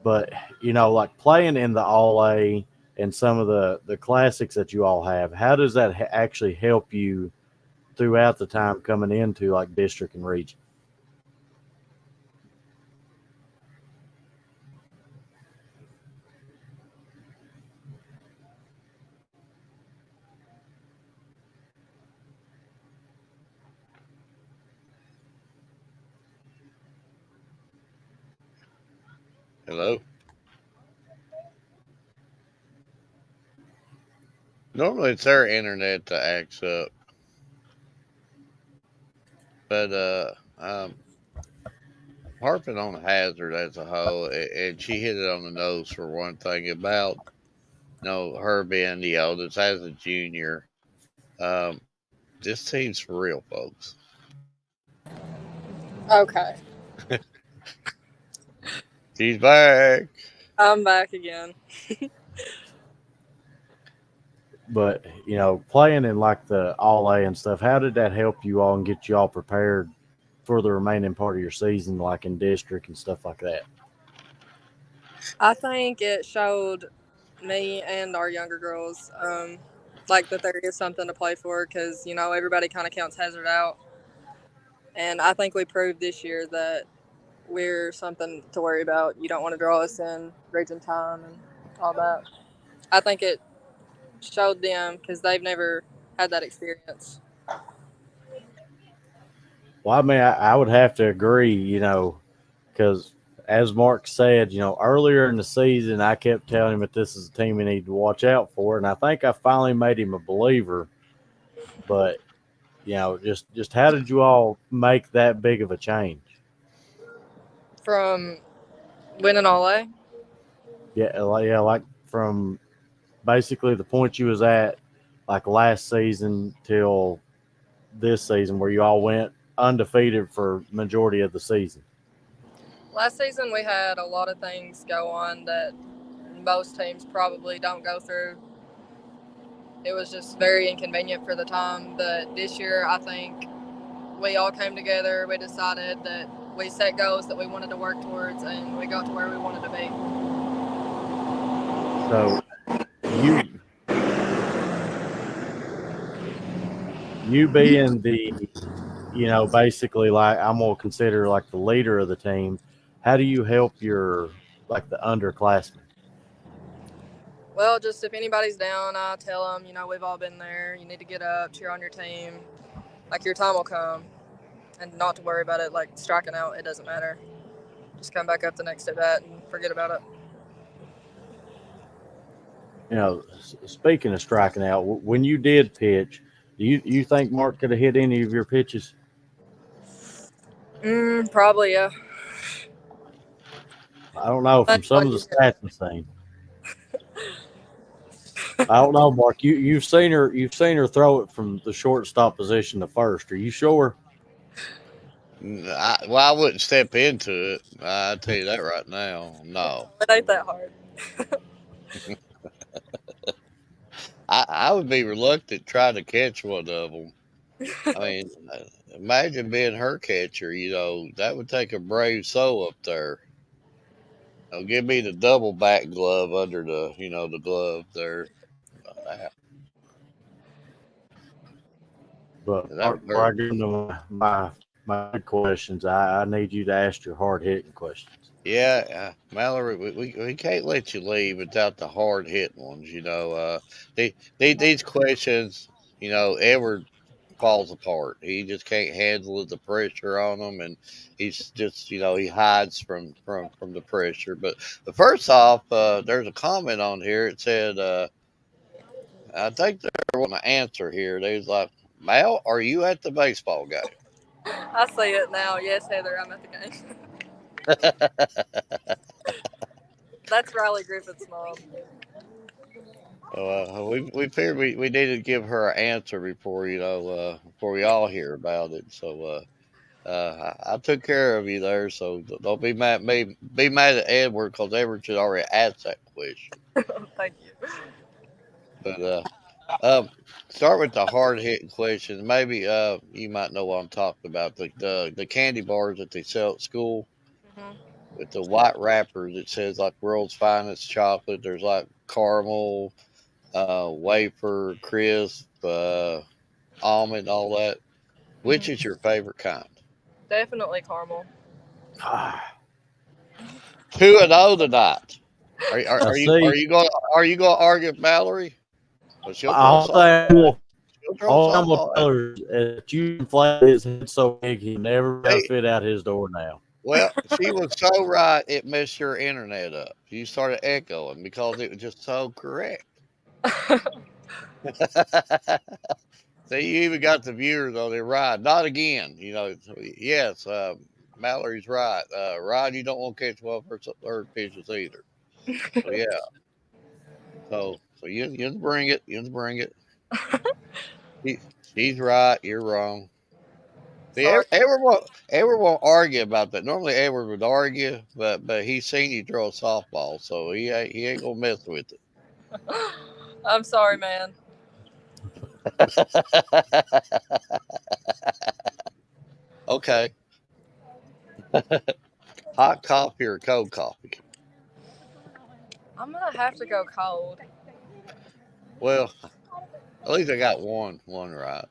But like playing in the All A and some of the classics that you all have, how does that actually help you throughout the time coming into like district and region? Hello. Normally it's their internet that acts up, but harping on Hazard as a whole, and she hit it on the nose for one thing about her being the oldest as a junior. Um, this team's for real, folks. Okay, She's back. I'm back again. But playing in like the All A and stuff, how did that help you all and get you all prepared for the remaining part of your season, like in district and stuff like that? I think it showed me and our younger girls like that there is something to play for because everybody kind of counts Hazard out, and I think we proved this year that we're something to worry about. You don't want to draw us in region time and all that. I think it showed them because they've never had that experience. Well, I mean, I would have to agree, because as Mark said, earlier in the season, I kept telling him that this is a team we need to watch out for, and I think I finally made him a believer. But just how did you all make that big of a change? From winning all A, Like from basically the point you was at, like last season till this season, where you all went undefeated for majority of the season. last season we had a lot of things go on that most teams probably don't go through. It was just very inconvenient for the time, but this year I think we all came together. We decided that we set goals that we wanted to work towards, and we got to where we wanted to be. So you being the basically, like, I'm gonna consider like the leader of the team, how do you help your like the underclassmen? Well, just if anybody's down, I tell them, we've all been there. You need to get up, cheer on your team. Like, your time will come. And not to worry about it, like striking out, it doesn't matter. Just come back up the next at bat and forget about it. Speaking of striking out, when you did pitch, do you think Mark could have hit any of your pitches? Probably, yeah. I don't know. From some Like of the you stats I've seen, I don't know, Mark. You've seen her. You've seen her throw it from the shortstop position to first. Are you sure? I wouldn't step into it. I tell you that right now. No, it ain't that hard. I would be reluctant trying to catch one of them. I mean, imagine being her catcher. That would take a brave soul up there. Give me the double back glove under the glove there. That, But that Mark, would before I hurt. get into my good questions, I need you to ask your hard hitting questions. Yeah, Mallory, we can't let you leave without the hard hitting ones. These questions, Edward falls apart. He just can't handle the pressure on him, and he's just, he hides from the pressure. But first off, there's a comment on here. It said, I think they're wanting to answer here. They was like, Mal, are you at the baseball game? I see it now. Yes, Heather, I'm at the game. That's Riley Griffith's mom. We figured we needed to give her an answer before we all hear about it. So I took care of you there. So don't be mad at me. Be mad at Edward because Edward should already asked that question. Thank you. But um, start with the hard hitting questions. Maybe you might know what I'm talking about. The candy bars that they sell at school Hmm. with the white wrappers. It says like world's finest chocolate. There's like caramel, wafer, crisp, almond, all that. Which is Hmm. your favorite kind? Definitely caramel. Ah, 2-0 tonight. Are, are, now are you are see, you going are you going to argue with Mallory? Well, she'll throw a all thing softball. She'll throw a all I'm gonna softball tell at her is that you inflated his head so big he'll never be able to me. fit out his door now. Well, she was so right. It messed your internet up. You started echoing because it was just so correct. See, you even got the viewers on there, right? Not again. Yes, Mallory's right. Rod, you don't want to catch one for third pitches either. So yeah, so you just bring it. You just bring it. She, she's right. You're wrong. See, Sorry. Edward won't argue about that. Normally, Edward would argue, but he's seen you throw a softball, so he ain't gonna mess with I'm sorry, man. it. Okay, hot coffee or cold coffee? I'm gonna have to go cold. Well, at least I got one right.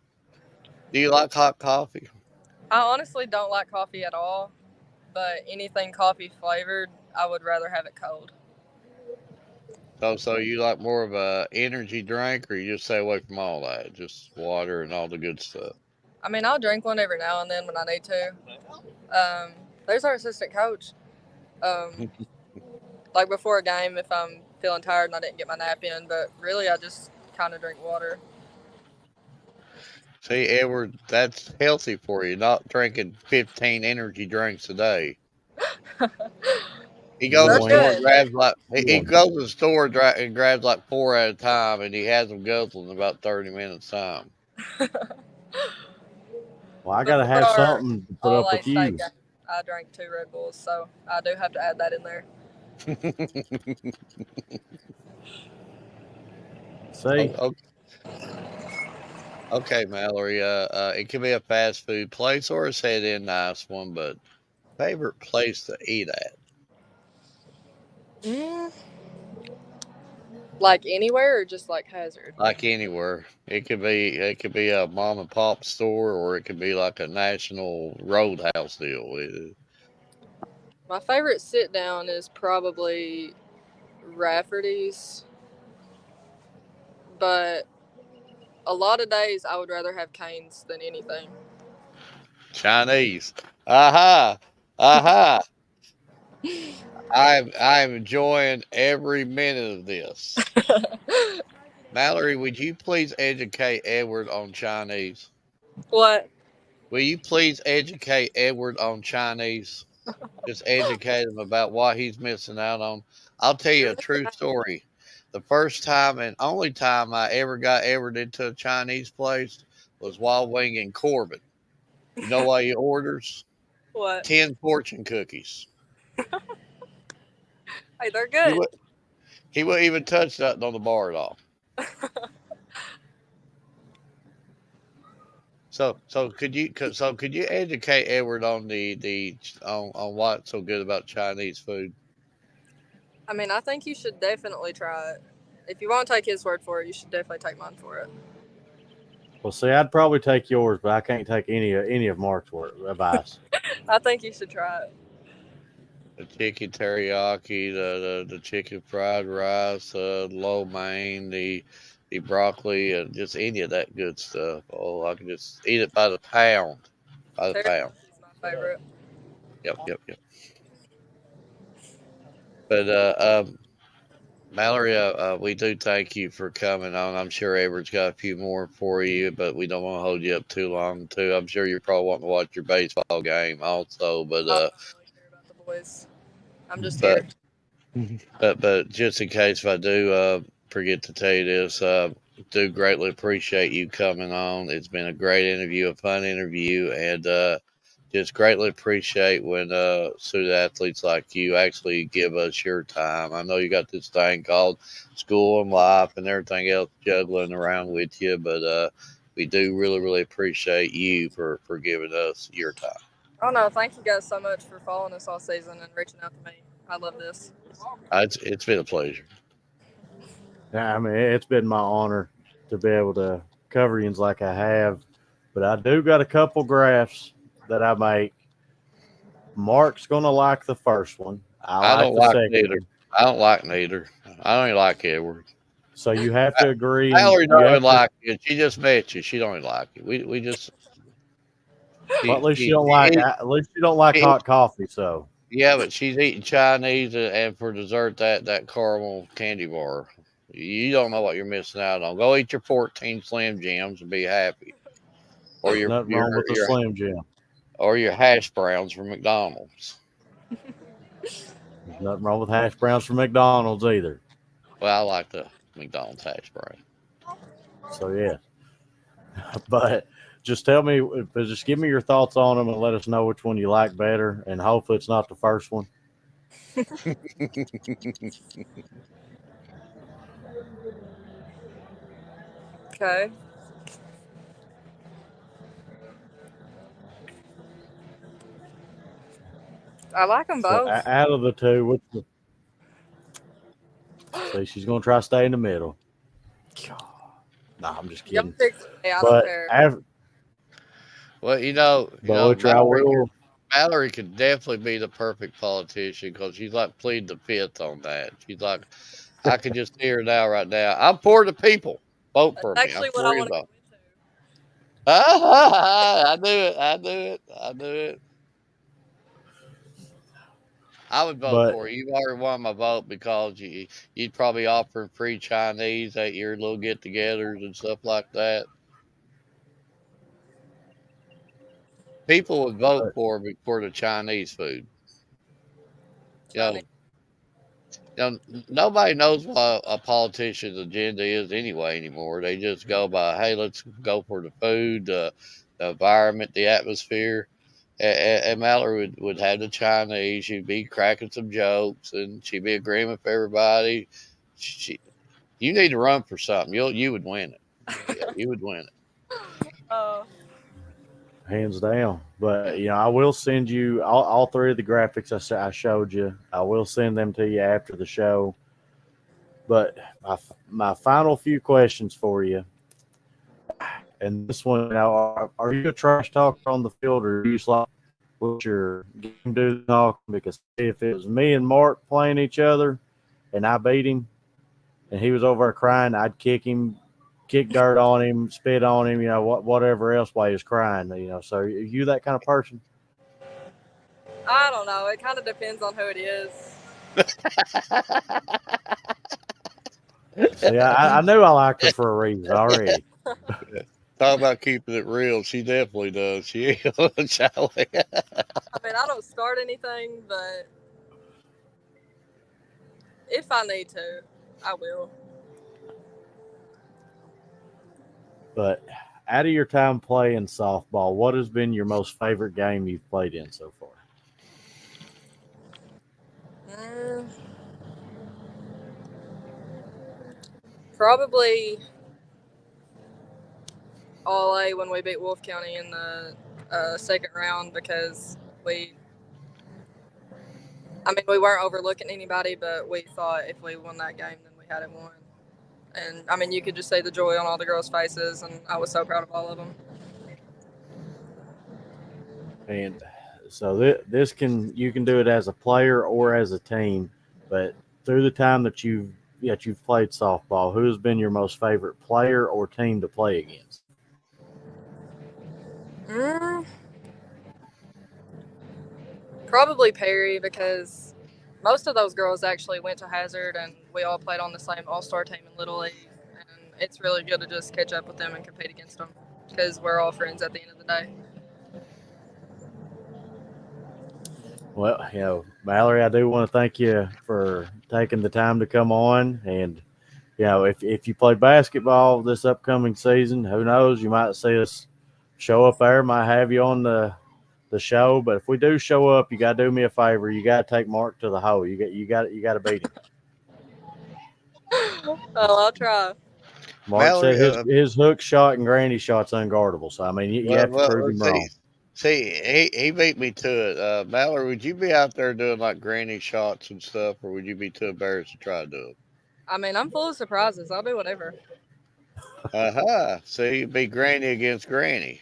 Do you like hot coffee? I honestly don't like coffee at all, but anything coffee flavored, I would rather have it cold. So you like more of a energy drink, or you just stay away from all that, just water and all the good stuff? I mean, I'll drink one every now and then when I need to. Um, there's our assistant coach. Um, like before a game, if I'm feeling tired and I didn't get my nap in, but really, I just kind of drink water. See, Edward, that's healthy for you. Not drinking 15 energy drinks a day. He You goes to They're the won't store eat and good. grabs like he one. goes to the store and grabs like 4 at a time, and he has them guzzled in about 30 minutes time. Well, I gotta Before have our something to put All up A with state you. game, I drank 2 Red Bulls, so I do have to add that in there. See, Okay, okay, Mallory. It could be a fast food place or a sit-in nice one, but favorite place to eat at? Mm, like anywhere or just like Hazard? Like anywhere. It could be a mom and pop store, or it could be like a national roadhouse deal. My favorite sit down is probably Rafferty's. but a lot of days I would rather have Cane's than anything. Chinese. Aha. Aha. I'm enjoying every minute of this. Mallory, would you please educate Edward on Chinese? What? Will you please educate Edward on Chinese? Just educate him about what he's missing out on. I'll tell you You're a missing true out. story. The first time and only time I ever got Edward into a Chinese place was Wild Wing in Corbin. You know what he orders? What? 10 fortune cookies. Hey, they're He good. would he wouldn't even touch nothing on the bar at all. So could you educate Edward on on what's so good about Chinese food? I mean, I think you should definitely try it. If you want to take his word for it, you should definitely take mine for it. Well, see, I'd probably take yours, but I can't take any of Mark's advice. I think you should try it. The chicken teriyaki, the chicken fried rice, lo mein, the broccoli, and just any of that good stuff. Oh, I can just eat it by the pound, by the pound. Teriyaki is my favorite. Yep. But Mallory, we do thank you for coming on. I'm sure Everett's got a few more for you, but we don't want to hold you up too long, too. I'm sure you're probably wanting to watch your baseball game also, I don't really care about the boys. I'm just but here. but just in case if I do forget to tell you this, do greatly appreciate you coming on. It's been a great interview, a fun interview, and just greatly appreciate when student athletes like you actually give us your time. I know you got this thing called school and life and everything else juggling around with you, but we do really appreciate you for giving us your time. Oh no, thank you guys so much for following us all season and reaching out to me. I love this. It's been a pleasure. I mean, it's been my honor to be able to cover yins like I have, but I do got a couple graphs that I make. Mark's gonna like the first one. I I like don't the like second neither. one. I don't like neither. I don't even like Edward. So you have to agree, and Mallory you don't even have to. like you. She just met you. She don't even like you. We just Well, at she, least you she, don't like. At least you don't like she hot coffee. So yeah, but she's eating Chinese and for dessert that caramel candy bar. You don't know what you're missing out on. Go eat your 14 Slim Jims and be happy, or there's nothing wrong with the Slim Jim. or your hash browns from McDonald's. There's nothing wrong with hash browns from McDonald's either. Well, I like the McDonald's hash brown. So yeah, but just tell me, just give me your thoughts on them and let us know which one you like better, and hopefully it's not the first one. Okay. I like them So both. out of the two, which one? See, she's gonna try to stay in the middle. Nah, I'm just Y'all kidding. pick me. I don't But care. Well, which I will. Mallory could definitely be the perfect politician because she's like pleading the fifth on that. She's like, I can just hear her right now. I'm for the people. Vote That's for me. I'm actually what for I you want to though. go into. I knew it. I would vote But for you. You've already won my vote because you'd probably offer free Chinese at your little get-togethers and stuff like that. People would vote for me for the Chinese food. You know, Chinese. nobody knows what a politician's agenda is anyway anymore. They just go by, hey, let's go for the food, the environment, the atmosphere. And Mallory would have the Chinese. She'd be cracking some jokes, and she'd be agreeing with everybody. You need to run for something. You would win it. Yeah, you would win it. Oh. hands down. But I will send you all three of the graphics I showed you. I will send them to you after the show. But my final few questions for you, and this one, are you a trash talker on the field, or do you just like what your game do talking? Because if it was me and Mark playing each other, and I beat him, and he was over there crying, I'd kick him kick dirt on him, spit on him, whatever else while he was crying. So are you that kind of person? I don't know. It kind of depends on who it is. See, I knew I liked her for a reason already. Talk about keeping it real. She definitely does. She ain't Charlie. I mean, I don't start anything, but if I need to, I will. But out of your time playing softball, what has been your most favorite game you've played in so far? Mm, probably all A when we beat Wolf County in the second round because we weren't overlooking anybody, but we thought if we won that game, then we had it won. And I mean, you could just see the joy on all the girls' faces, and I was so proud of all of them. And so you can do it as a player or as a team, but through the time that you've played softball, who has been your most favorite player or team to play against? Mm, probably Perry because most of those girls actually went to Hazard, and we all played on the same all-star team in Little League, and it's really good to just catch up with them and compete against them because we're all friends at the end of the day. Well, Mallory, I do want to thank you for taking the time to come on. And, if you play basketball this upcoming season, who knows, you might see us show up there, might have you on the show. But if we do show up, you got to do me a favor. You got to take Mark to the hole. You got to beat him. Well, I'll try. Mark said Mallory, his hook shot and granny shot's unguardable. So, I mean, you have to prove him see, wrong. he beat me to it. Mallory, would you be out there doing like granny shots and stuff, or would you be too embarrassed to try to do it? I mean, I'm full of surprises. I'll do whatever. See, you'd be granny against granny.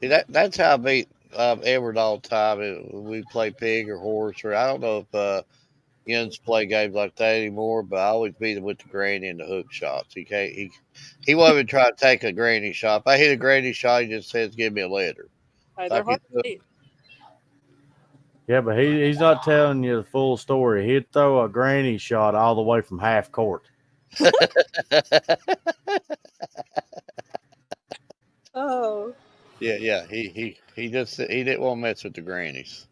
See, that's how I beat Edward all the time. We play pig or horse, or I don't know if Young's play games like that anymore, but I always beat him with the granny and the hook shots. He can't. He won't even try to take a granny shot. If I hit a granny shot, he just says, "Give me a letter." Hey, If I they're hard can to beat. Yeah, but he's not telling you the full story. He'd throw a granny shot all the way from half court. Oh. Yeah. He didn't want to mess with the grannies.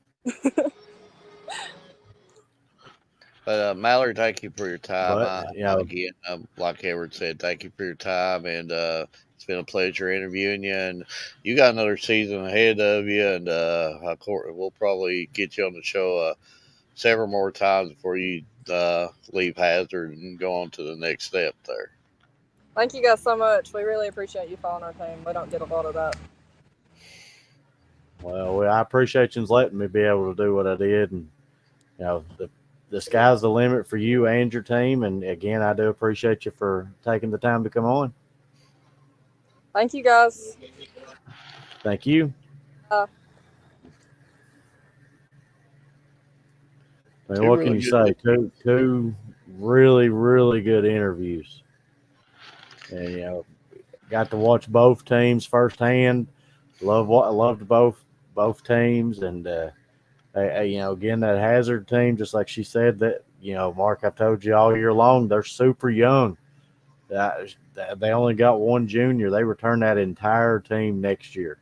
But Mallory, thank you for your time. But Again, like Edward said, thank you for your time, and it's been a pleasure interviewing you. And you got another season ahead of you, and we'll probably get you on the show several more times before you leave Hazard and go on to the next step there. Thank you guys so much. We really appreciate you following our team. We don't get a lot of that. well, I appreciate you letting me be able to do what I did, and the sky's the limit for you and your team. And again, I do appreciate you for taking the time to come on. Thank you guys. Thank you. I mean, Two what can really you good. say? Two really, really good interviews, and got to watch both teams firsthand. Loved both teams, and again, that Hazard team, just like she said, that Mark, I've told you all year long, they're super young. They only got one junior. They return that entire team next year.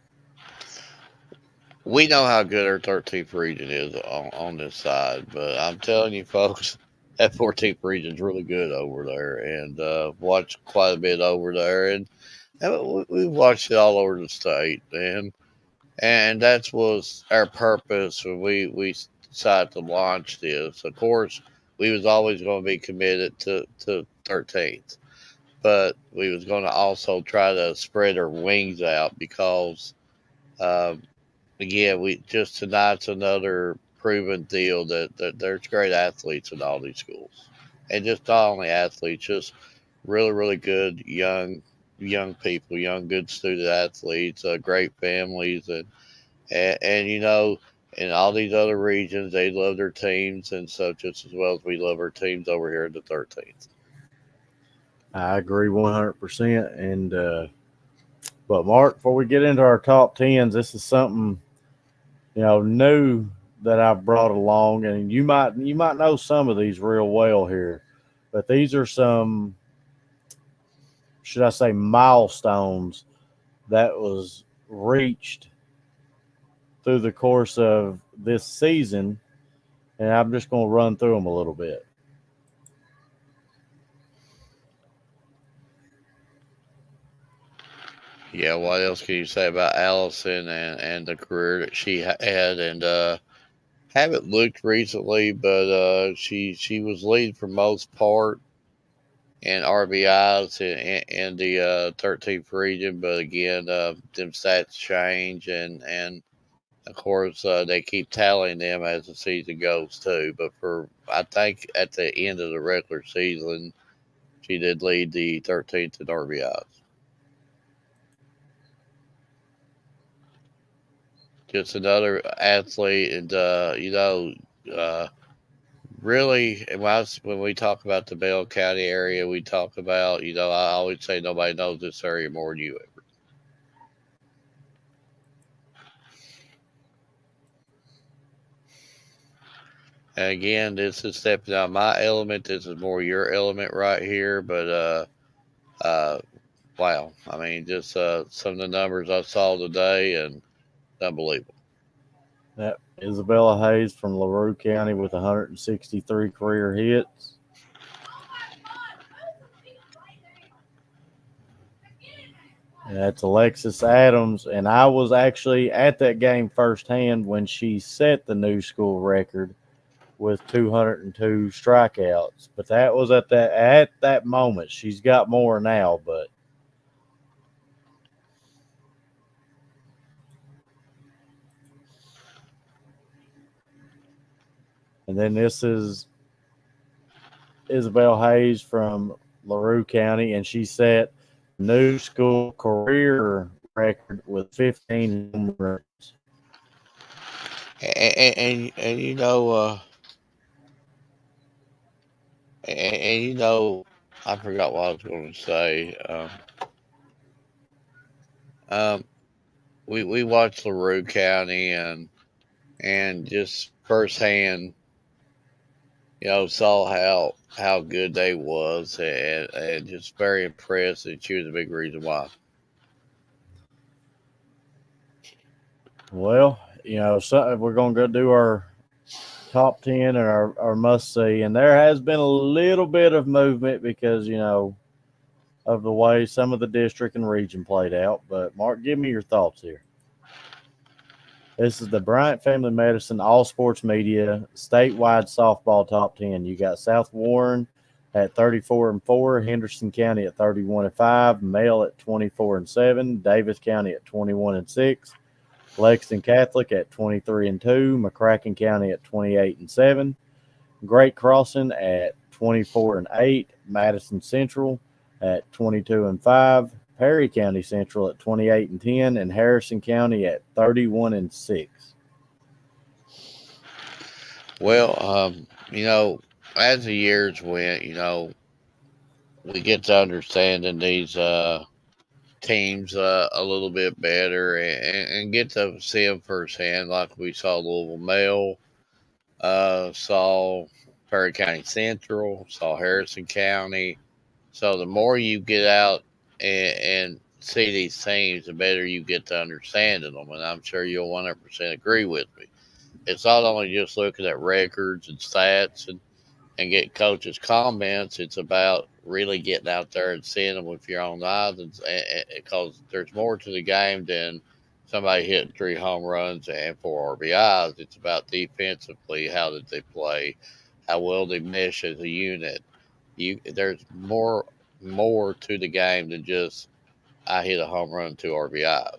We know how good our 13th region is on this side, but I'm telling you, folks, that 14th region is really good over there, and watched quite a bit over there, and we've watched it all over the state, and that was our purpose when we decided to launch this. Of course, we was always going to be committed to 13th, but we was going to also try to spread our wings out because. Um, Again, we just tonight's another proven deal that there's great athletes in all these schools, and just not only athletes, just really good young people, young good student athletes, great families, and in all these other regions they love their teams and such just as well as we love our teams over here at the 13th. I agree 100%. And but Mark, before we get into our top tens, this is something new that I've brought along, and you might know some of these real well here, but these are some, should I say, milestones that was reached through the course of this season, and I'm just going to run through them a little bit. Yeah, what else can you say about Allison and the career that she had? And haven't looked recently, but she was leading for most part in RBIs in the 13th region. But again, them stats change, and of course they keep tallying them as the season goes too. But for I think at the end of the regular season, she did lead the 13th in RBIs. Just another athlete, and uh, really, when we talk about the Bell County area, we talk about, I always say nobody knows this area more than you ever. And again, this is stepping out of my element. This is more your element right here. But uh, wow, I mean, just some of the numbers I saw today, and unbelievable. That Isabella Hayes from LaRue County with 163 career hits. And that's Alexis Adams, and I was actually at that game firsthand when she set the new school record with 202 strikeouts. But that was at that moment. She's got more now, but and then this is Isabel Hayes from LaRue County, and she set the new school career record with 15 home runs. And I forgot what I was going to say. Um, we watched LaRue County, and just firsthand, saw how good they was, and just very impressed, and she was a big reason why. Well, so we're going to go do our top 10 and our must see. And there has been a little bit of movement because, of the way some of the district and region played out. But, Mark, give me your thoughts here. This is the Bryant Family Medicine All Sports Media statewide softball top 10. You got South Warren at 34-4, Henderson County at 31-5, Male at 24-7, Davis County at 21-6, Lexington Catholic at 23-2, McCracken County at 28-7, Great Crossing at 24-8, Madison Central at 22-5, Perry County Central at 28-10, and Harrison County at 31-6. Well, as the years went, we get to understanding these teams a little bit better, and get to see them firsthand, like we saw Louisville Male, saw Perry County Central, saw Harrison County. So the more you get out and see these teams, the better you get to understanding them. And I'm sure you'll 100% agree with me. It's not only just looking at records and stats and get coaches' comments. It's about really getting out there and seeing them with your own eyes, because there's more to the game than somebody hitting 3 home runs and 4 RBIs. It's about defensively, how did they play, how well they mesh as a unit. There's more to the game than just I hit a home run, 2 RBIs,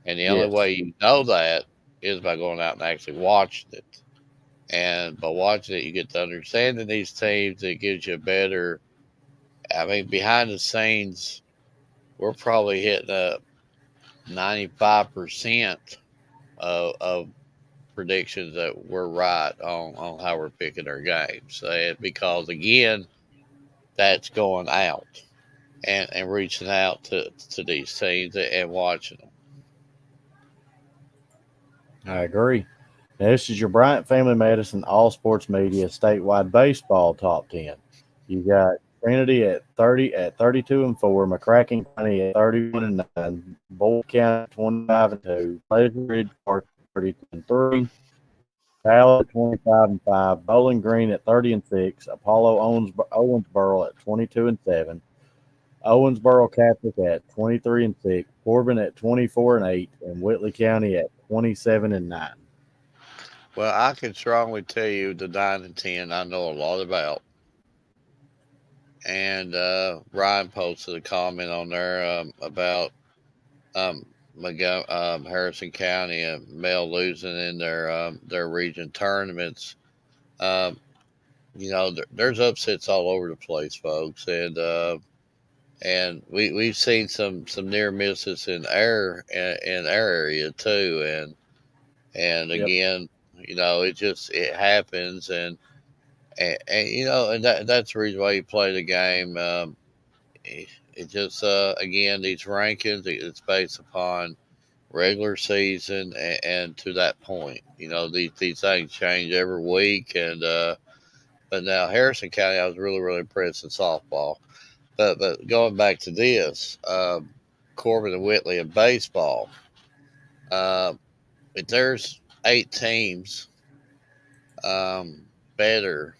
and the only Yes. way you know that is by going out and actually watching it. And by watching it, you get to understanding these teams. It gives you a better. I mean, behind the scenes, we're probably hitting a 95% of predictions that we're right on how we're picking our games. And because again, that's going out and reaching out to these teams and watching them. I agree. Now, this is your Bryant Family Medicine All Sports Media statewide baseball top 10. You got Trinity at 32-4, McCracken County at 31-9, Boyd County 25-2, Pleasant Ridge Park 32-3, Dallas at 25-5, Bowling Green at 30-6, Apollo Owensboro at 22-7, Owensboro Catholic at 23-6, Corbin at 24-8, and Whitley County at 27-9. Well, I can strongly tell you the 9 and 10 I know a lot about. And Ryan posted a comment on there about um, Harrison County and Mel losing in their region tournaments. Um, there's upsets all over the place, folks, and we've seen some near misses in our area too, and Yep. again, it happens, and that's the reason why you play the game. It just again, these rankings, it's based upon regular season and to that point. These things change every week, and but now Harrison County, I was really really impressed in softball. But going back to this, Corbin and Whitley in baseball, uh, if there's 8 teams better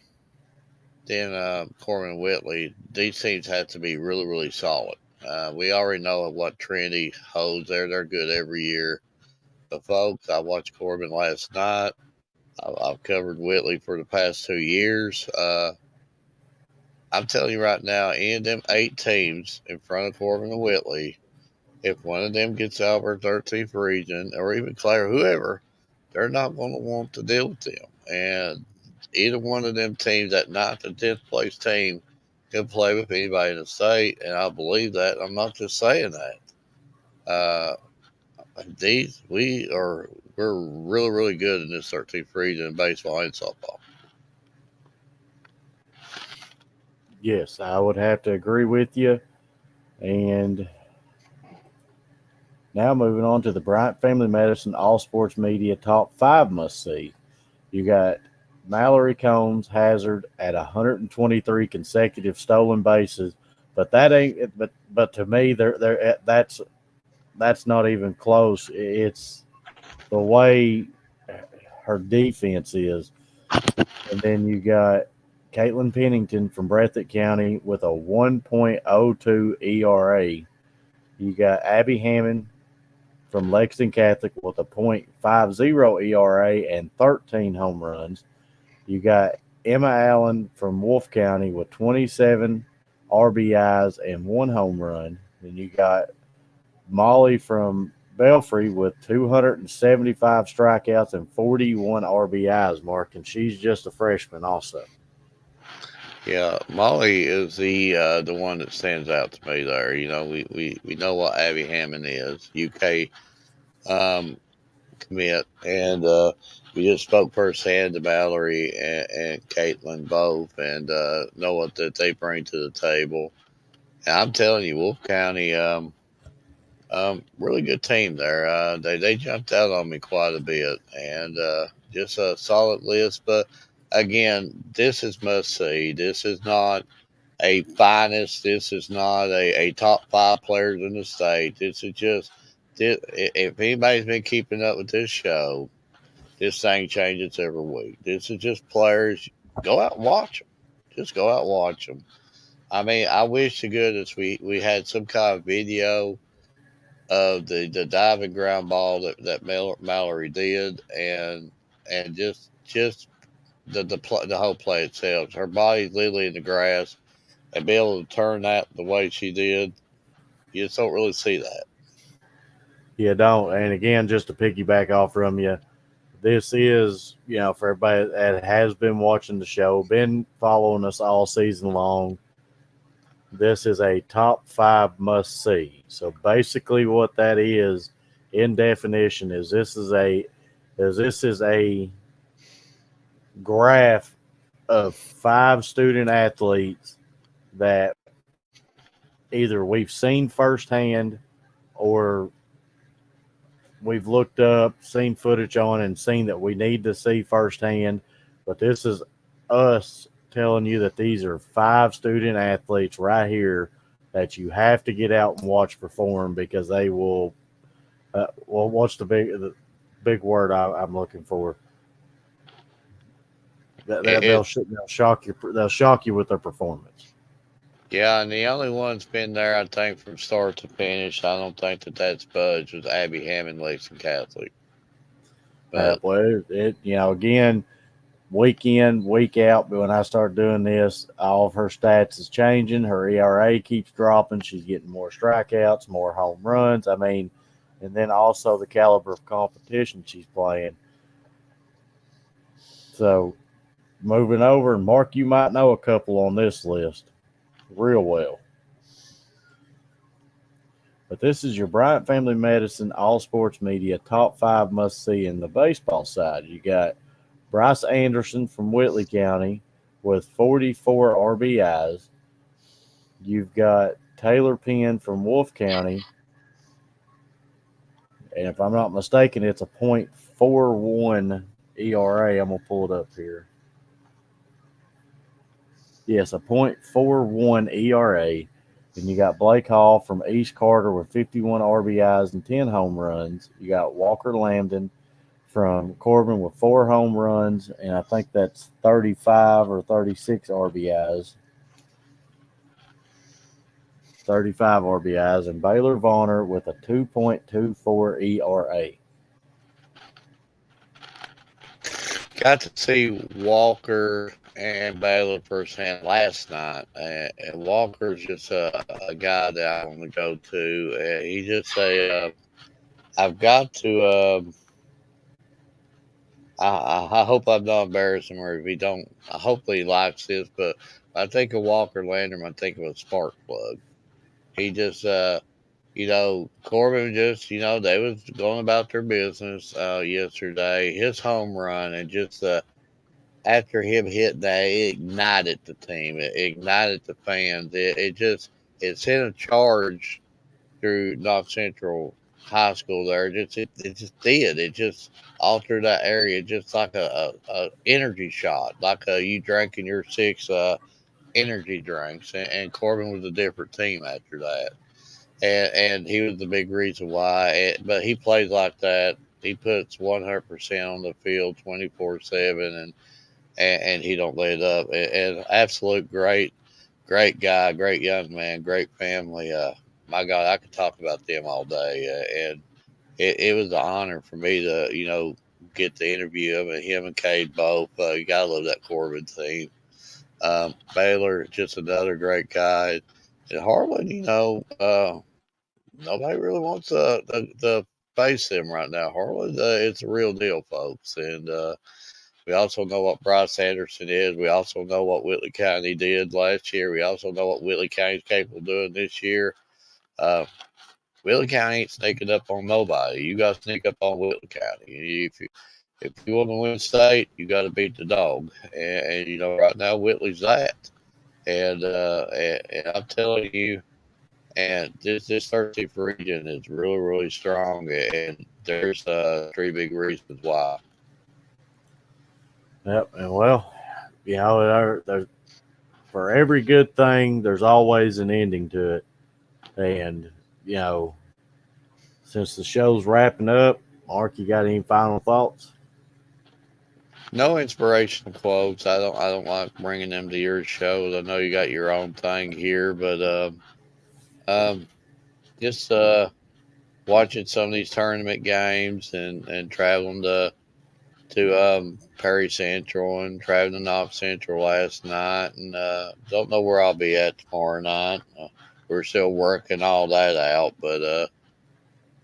than Corbin and Whitley, these teams have to be really really solid. We already know what Trinity holds there. They're good every year. But folks, I watched Corbin last night. I've covered Whitley for the past 2 years. I'm telling you right now, any of them 8 teams in front of Corbin and Whitley, if one of them gets out of our 13th region, or even Clay or whoever, they're not going to want to deal with them. And either one of them teams, that 9th and 10th place team, can play with anybody in the state. And I believe that. I'm not just saying that. We're really, really good in this 13th region in baseball and softball. Yes, I would have to agree with you. And now moving on to the Bryant Family Medicine All Sports Media Top 5 must see. You got Mallory Combs Hazard at 123 consecutive stolen bases, but that ain't. But to me, that's not even close. It's the way her defense is, and then you got Caitlin Pennington from Breathitt County with a 1.02 ERA. You got Abby Hammond from Lexington Catholic with a .50 ERA and 13 home runs. You got Emma Allen from Wolfe County with 27 RBIs and 1 home run. Then you got Molly from Belfry with 275 strikeouts and 41 RBIs, Mark, and she's just a freshman also. Yeah, Molly is the one that stands out to me there. We know what Abby Hammond is, UK commit, and we just spoke firsthand to Mallory and Caitlin both, and know what that they bring to the table. And I'm telling you, Wolfe County, really good team there. They jumped out on me quite a bit, and just a solid list. But again, this is must see. This is not a finest. This is not a top 5 players in the state. This is just if anybody's been keeping up with this show, this thing changes every week. This is just players. Go out and watch them. Just go out and watch them. I mean, I wish to goodness we had some kind of video of the diving ground ball that Mallory did, and just the whole play itself. Her body's literally in the grass, and be able to turn that the way she did, you just don't really see that. You don't. And again, just to piggyback off from you, this is, for everybody that has been watching the show, been following us all season long, this is a top 5 must see. So basically what that is in definition is this is a graph of 5 student athletes that either we've seen firsthand or we've looked up, seen footage on, and seen that we need to see firsthand. But this is us telling you that these are 5 student athletes right here that you have to get out and watch perform because they will. Well, what's the big word I'm looking for? They'll shock you. They'll shock you with their performance. Yeah, and the only one's been there, I think, from start to finish. I don't think that's budged was Abby Hammond, Lexington Catholic. But well, again, week in, week out. But when I start doing this, all of her stats is changing. Her ERA keeps dropping. She's getting more strikeouts, more home runs. I mean, and then also the caliber of competition she's playing. So, moving over, and Mark, you might know a couple on this list real well. But this is your Bryant Family Medicine All Sports Media Top 5 Must See in the baseball side. You got Bryce Anderson from Whitley County with 44 RBIs. You've got Taylor Penn from Wolfe County. And if I'm not mistaken, it's a .41 ERA. I'm going to pull it up here. Yes, a .41 ERA. And you got Blake Hall from East Carter with 51 RBIs and 10 home runs. You got Walker Lambden from Corbin with 4 home runs, and I think that's 35 or 36 RBIs. 35 RBIs, and Baylor Varner with a 2.24 ERA. got to see Walker and Baylor firsthand last night, and Walker's just a guy that I want to go to. He just say, I've got to. I hope I'm not embarrassing him, or if he don't, hopefully he likes this. But I think of Walker Landrum, I think of a spark plug. He just, Corbin just, they was going about their business yesterday. His home run and just after him hitting that, it ignited the team. It ignited the fans. It sent a charge through North Central High School there. It just did. It just altered that area just like a energy shot, like you drinking your 6 energy drinks. And Corbin was a different team after that. And he was the big reason why. But he plays like that. He puts 100% on the field 24/7, and he don't let up. And absolute great guy, great young man, great family. My God, I could talk about them all day. And it was an honor for me to, get to interview him, and him and Cade both. You gotta love that Corbin team. Baylor, just another great guy. And Harlan, nobody really wants to face him right now. Harlan, it's a real deal, folks. And we also know what Bryce Anderson is. We also know what Whitley County did last year. We also know what Whitley County is capable of doing this year. Whitley County ain't sneaking up on nobody. You got to sneak up on Whitley County. If you want to win state, you got to beat the dog. And right now Whitley's that. And I'm telling you, and this 13th region is really, really strong. And there's 3 big reasons why. Yep, and well, there's for every good thing, there's always an ending to it. And since the show's wrapping up, Mark, you got any final thoughts? No inspirational quotes. I don't like bringing them to your shows. I know you got your own thing here, but just watching some of these tournament games and traveling to Perry Central and traveling to Knox Central last night, and don't know where I'll be at tomorrow night. We're still working all that out, but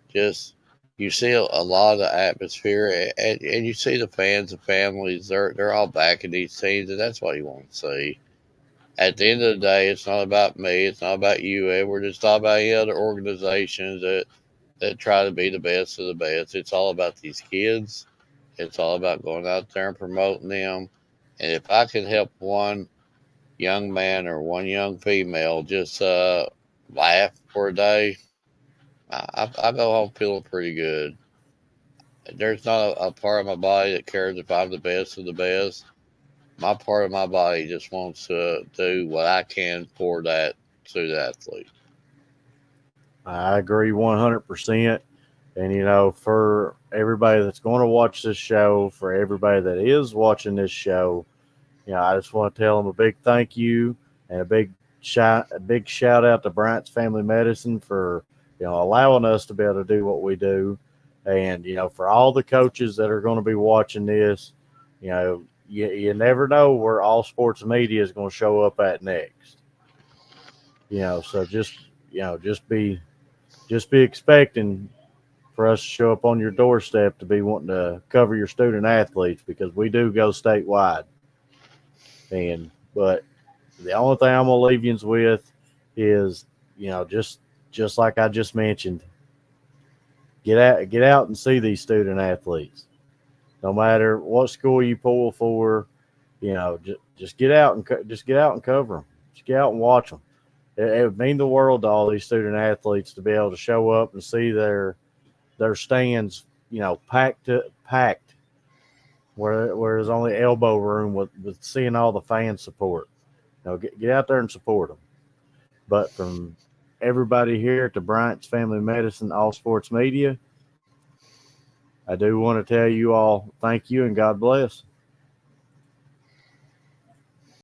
just you see a lot of the atmosphere, and you see the fans and families. They're all backing these teams, and that's what you want to see. At the end of the day, it's not about me. It's not about you, Edward. It's not about any other organizations that try to be the best of the best. It's all about these kids. It's all about going out there and promoting them. And if I can help one young man or one young female just laugh for a day, I go home feeling pretty good. There's not a part of my body that cares if I'm the best of the best. My part of my body just wants to do what I can for that student athlete. I agree 100%. And, for everybody that's going to watch this show, for everybody that is watching this show, I just want to tell them a big thank you and a big shout out to Bryant's Family Medicine for, allowing us to be able to do what we do. And, for all the coaches that are going to be watching this, you never know where all sports media is going to show up at next. So just be expecting for us to show up on your doorstep to be wanting to cover your student athletes, because we do go statewide. But the only thing I'm gonna leave you with is, just like I just mentioned, get out and see these student athletes. No matter what school you pull for, just get out and cover them. Just get out and watch them. It would mean the world to all these student athletes to be able to show up and see their stands, packed, where there's only elbow room with seeing all the fan support. Get out there and support them. But from everybody here at the Bryant's Family Medicine All Sports Media, I do want to tell you all thank you and God bless.